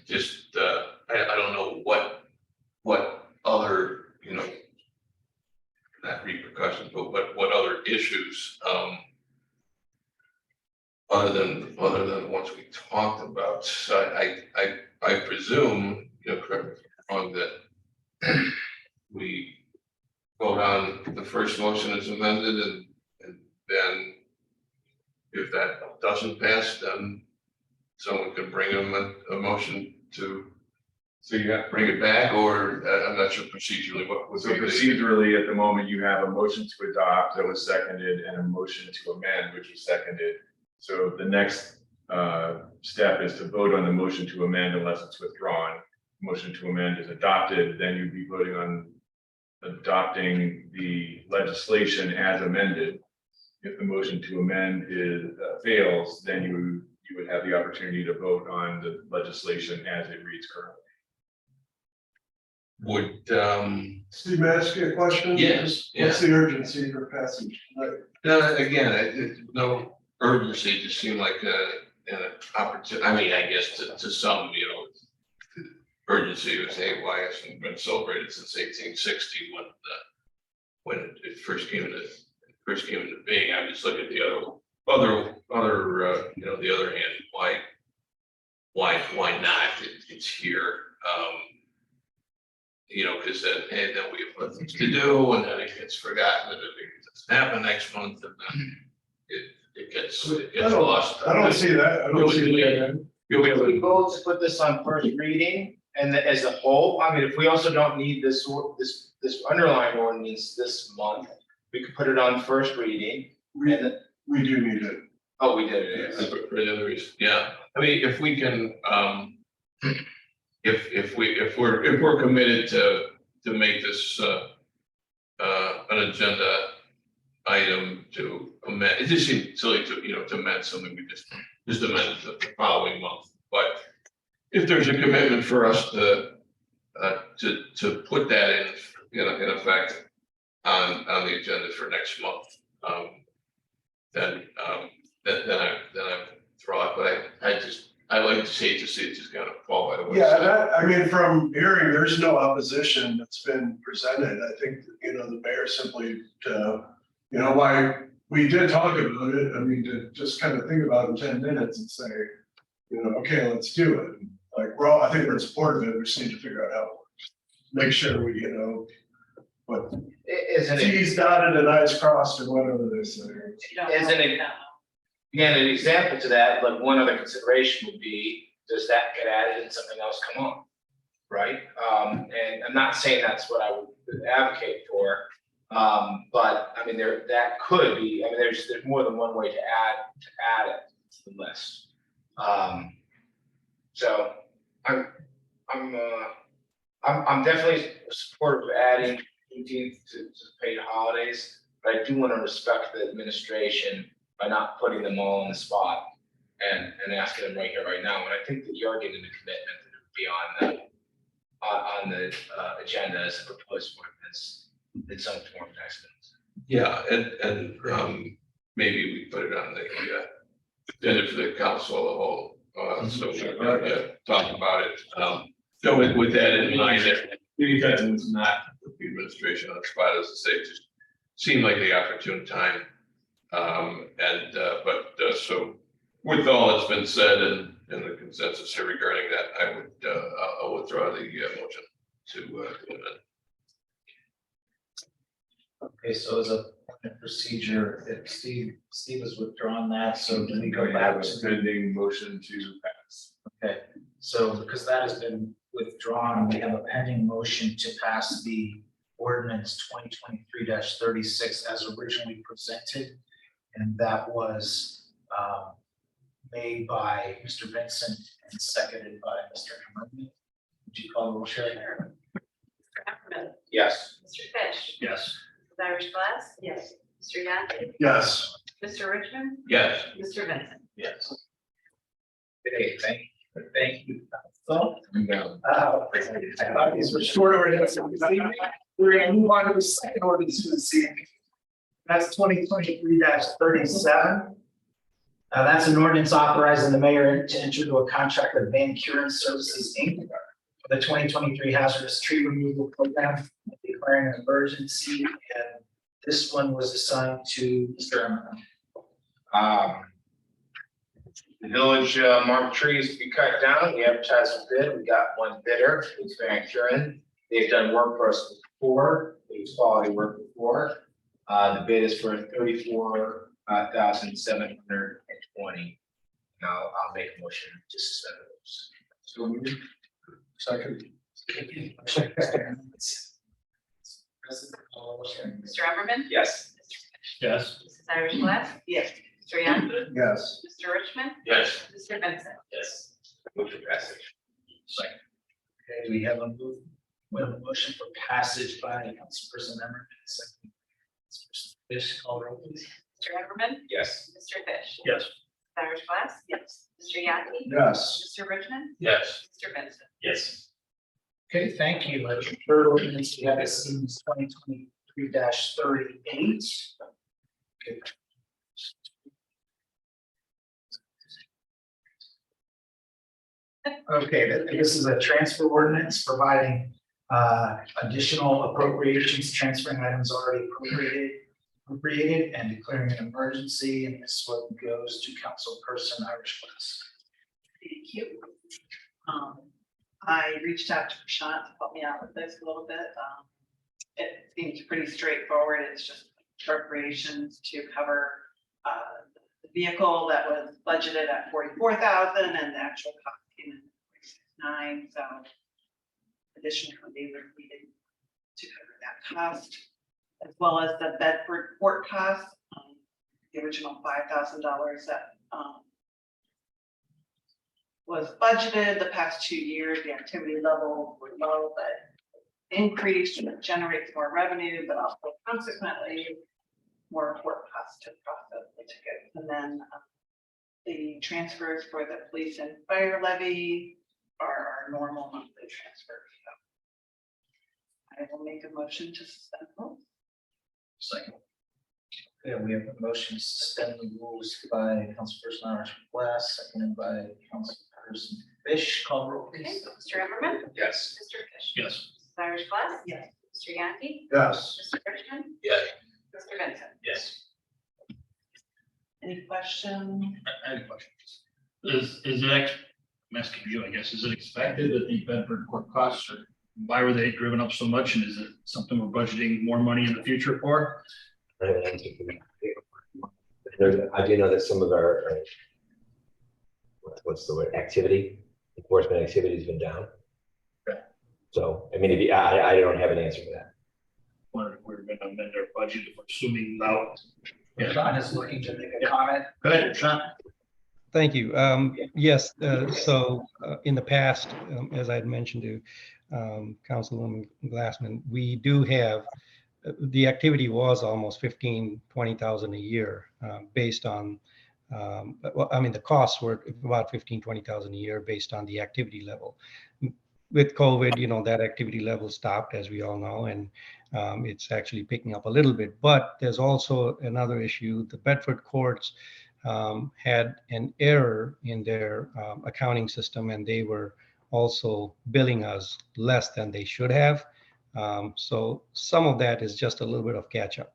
just, I don't know what other, you know, not repercussions, but what other issues, other than the ones we talked about. So I presume, you know, correct me if I'm wrong, that we vote on the first motion as amended, and then if that doesn't pass, then someone could bring them a motion to, so you have to bring it back, or I'm not sure procedurally what was. So procedurally, at the moment, you have a motion to adopt that was seconded and a motion to amend, which was seconded. So the next step is to vote on the motion to amend unless it's withdrawn. Motion to amend is adopted, then you'd be voting on adopting the legislation as amended. If the motion to amend fails, then you would have the opportunity to vote on the legislation as it reads currently. Would, Steve, may I ask you a question? Yes, What's the urgency for passage tonight? again, no urgency, just seemed like an opportunity. I mean, I guess to some, you know, urgency was, hey, why hasn't it been celebrated since 1860 when it first came into being? I'm just looking at the other you know, the other hand, why not? It's here. You know, because then we have other things to do, and then it gets forgotten, and it doesn't happen next month, and then it gets lost. I don't see that. I don't see that. We vote to put this on first reading and as a whole, I mean, if we also don't need this underlying ordinance this month, we could put it on first reading. We do need it. Oh, we did it, yes. For the other reason, yeah, I mean, if we can, if we're committed to make this, an agenda item to amend, it just seems silly to, to amend something we just amended the following month, but if there's a commitment for us to put that in effect on the agenda for next month, then I'm thrilled, but I like to see it just kind of fall by the wayside. Yeah, I mean, from hearing, there's no opposition that's been presented. I think, the mayor simply, why we did talk about it. I mean, to just kind of think about it in 10 minutes and say, okay, let's do it. Like, I think we're in support of it. We just need to figure out how, make sure we, what Isn't it, T's dotted and I's crossed or whatever they say. isn't it, again, an example to that, like one other consideration would be, does that get added and something else come on? Right? And I'm not saying that's what I would advocate for. But I mean, that could be, I mean, there's more than one way to add it to the list. So I'm definitely supportive of adding Juneteenth to paid holidays, but I do want to respect the administration by not putting them all on the spot and asking them right here, right now. And I think that you're getting a commitment that it would be on the agenda as a proposed ordinance in some form next month. Yeah, and maybe we put it on the agenda for the council of the whole, so we can talk about it. So with that in mind, maybe that's not the administration on the spot, as I say, it just seemed like the opportune time. So with all that's been said and the consensus here regarding that, I'll withdraw the motion to amend. Okay, so as a procedure, if Steve has withdrawn that, so do we go back to? Pending motion to pass. Okay, so because that has been withdrawn, we have a pending motion to pass the ordinance 2023-36 as originally presented. And that was made by Mr. Vincent and seconded by Mr. Herman. Would you call the roll, Sherry? Mr. Ackerman, Yes. Mr. Fish, Yes. Mrs. Irish Glass. Yes. Mr. Yaki, Yes. Mr. Richmond, Yes. Mr. Vincent. Yes. Okay, thank you. So, No. I thought these were short ordinances. We're gonna move on to the second ordinance for this evening. That's 2023-37. That's an ordinance authorizing the mayor to enter into a contract with Van Kuren Services, Inc. for the 2023 hazardous tree removal program, declaring an emergency, and this one was assigned to Mr. Emmerich. The village marked trees to be cut down. We advertised a bid. We got one bidder. It's Van Kuren. They've done work for us before. It's quality work before. The bid is for $34,720. Now I'll make a motion to suspend those. So moved. Second. Mr. Everman, Yes. Mr. Fish, Yes. Mrs. Irish Glass. Yes. Mr. Yaki, Yes. Mr. Richmond, Yes. Mr. Vincent. Yes. Move to passage. Second. Okay, we have a motion for passage by Councilperson Emmerich, second. Councilperson Fish, call roll please. Mr. Everman, Yes. Mr. Fish. Yes. Mrs. Irish Glass. Yes. Mr. Yaki, Yes. Mr. Richmond, Yes. Mr. Vincent. Yes. Okay, thank you. Let's third ordinance we have is 2023-38. Okay, this is a transfer ordinance providing additional appropriations, transferring items already appropriated and declaring an emergency, and this one goes to Councilperson Irish Glass. Thank you. I reached out to Prashant to help me out with this a little bit. It seems pretty straightforward. It's just appropriations to cover the vehicle that was budgeted at 44,000 and the actual cost came in at 46,900. So additional funding are needed to cover that cost, as well as the Bedford port costs. the original $5,000 that was budgeted the past 2 years. The activity level were low, but increased and it generates more revenue, but also consequently more work costs to process the tickets. And then the transfers for the police and fire levy are our normal monthly transfers. So I will make a motion to suspend rules. Second. Okay, we have a motion to suspend the rules by Councilperson Irish Glass, seconded by Councilperson Fish. Call roll, Okay, please. Mr. Everman, Yes. Mr. Fish. Yes. Mrs. Irish Glass. Yes. Mr. Yankee, Yes. Mr. Richmond, Yeah. Mr. Vincent. Yes. Any question? I have a question. Is it, I'm asking you, I guess, is it expected that the Bedford court costs are, why were they driven up so much? And is it something we're budgeting more money in the future for? I have an answer for that. I do know that some of our, what's the word, enforcement activity has been down. Okay. So, I mean, if you, I don't have an answer for that. We're gonna amend our budget if we're assuming now. Yeah. Sean is looking to make a comment. Go ahead, Sean. Thank you. Yes, in the past, as I had mentioned to Councilwoman Glassman, we do have, the activity was almost 20,000 a year based on, well, I mean, the costs were about 20,000 a year based on the activity level. With COVID, that activity level stopped, as we all know, and it's actually picking up a little bit. But there's also another issue. The Bedford courts had an error in their accounting system, and they were also billing us less than they should have. So some of that is just a little bit of catch up.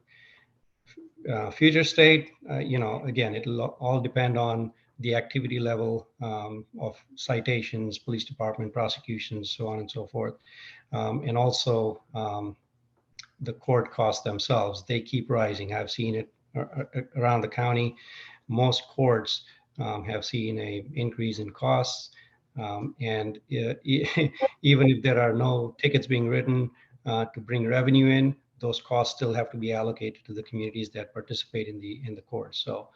Future state, again, it'll all depend on the activity level of citations, police department, prosecutions, so on and so forth. And also the court costs themselves, they keep rising. I've seen it around the county. Most courts have seen an increase in costs. And even if there are no tickets being written to bring revenue in, those costs still have to be allocated to the communities that participate in the court. So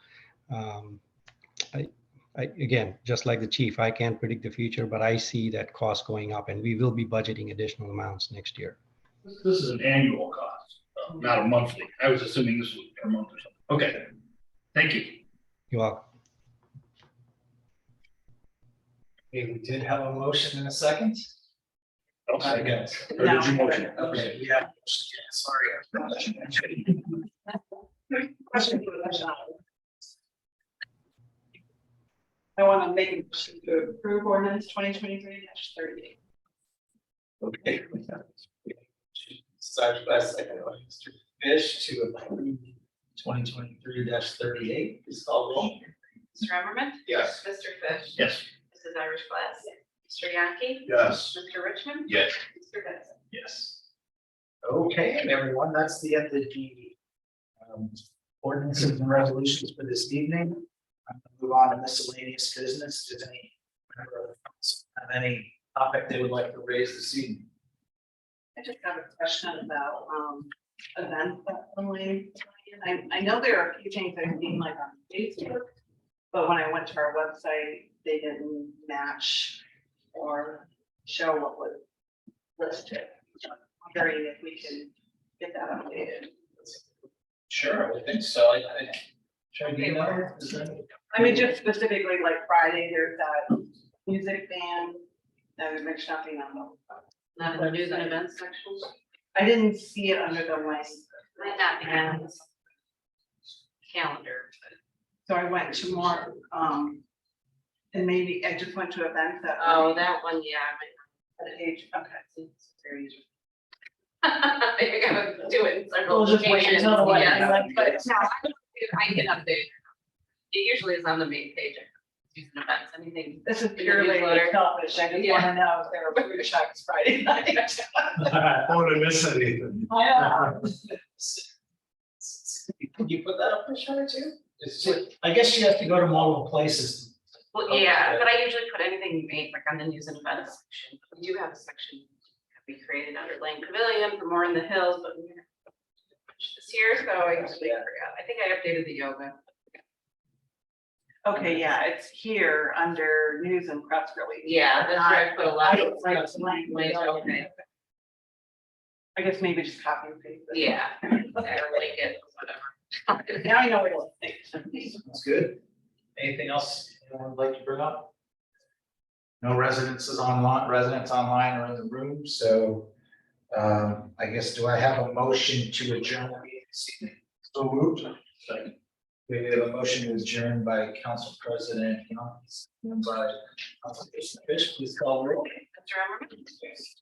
again, just like the chief, I can't predict the future, but I see that cost going up, and we will be budgeting additional amounts next year. This is an annual cost, not a monthly. I was assuming this was per month or something. Okay, thank you. You're welcome. Okay, we did have a motion in a second. I'll second. Or No. did you motion? Okay, we have, sorry. Question for the Sean. I want to make a motion to approve ordinance 2023-38. Okay. Started by second by Mr. Fish to approve 2023-38. Please call roll. Mr. Everman, Yes. Mr. Fish. Yes. Mrs. Irish Glass. Mr. Yankee, Yes. Mr. Richmond, Yes. Mr. Vincent. Yes. Okay, and everyone, that's the end of the ordinances and resolutions for this evening. I'm gonna move on to miscellaneous business. Does any member of the council have any topic they would like to raise this evening? I just have a question about events that only, I know there are a few things I've seen like on Facebook, but when I went to our website, they didn't match or show what was listed. I'm wondering if we can get that updated. Sure, I think so. Should Okay, I mean, just specifically like Friday, there's that music band. There's nothing on the. Not in the news and events section. I didn't see it under the link. Might not be on this calendar, but. So I went to more, and maybe I just went to events that. Oh, that one, yeah, I At age, okay. might. It's very easy. I gotta do it in several We'll just wait locations, until the one- yes, but no, I can update. It usually is on the main page. News and events, anything. This is in the purely newsletter. selfish. I just want to know if there are food trucks Friday night. I don't want to miss anything. Can you put that up for sure too? I guess she has to go to multiple places. Well, yeah, but I usually put anything made like on the news and events section. We do have a section that we created under Lane Pavilion for more in the hills, but we have this year, so I usually forgot. I think I updated the yoga. Okay, yeah, it's here under news and press release. Yeah, that's where I put a lot of Right. language, okay, I guess maybe just copy and paste. it. yeah, or like it, whatever. Now I know what it'll take. That's good. Anything else anyone would like to bring up? No residents online or in the room, so I guess, do I have a motion to adjourn the meeting this evening? So moved. Second. We have a motion to adjourn by Council President Young, and by Councilperson Fish, please call the roll. Mr. Emmerman? Mr. Fish?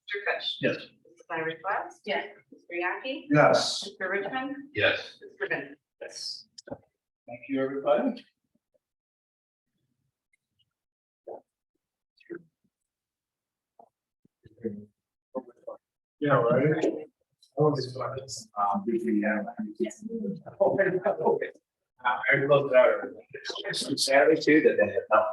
Yes. Mrs. Myers West? Yes. Mr. Yaki? Yes. Mr. Richmond? Yes. Mr. Bennett? Yes. Thank you, everybody. Yeah, right. I closed it out. Saturday too, that they have not.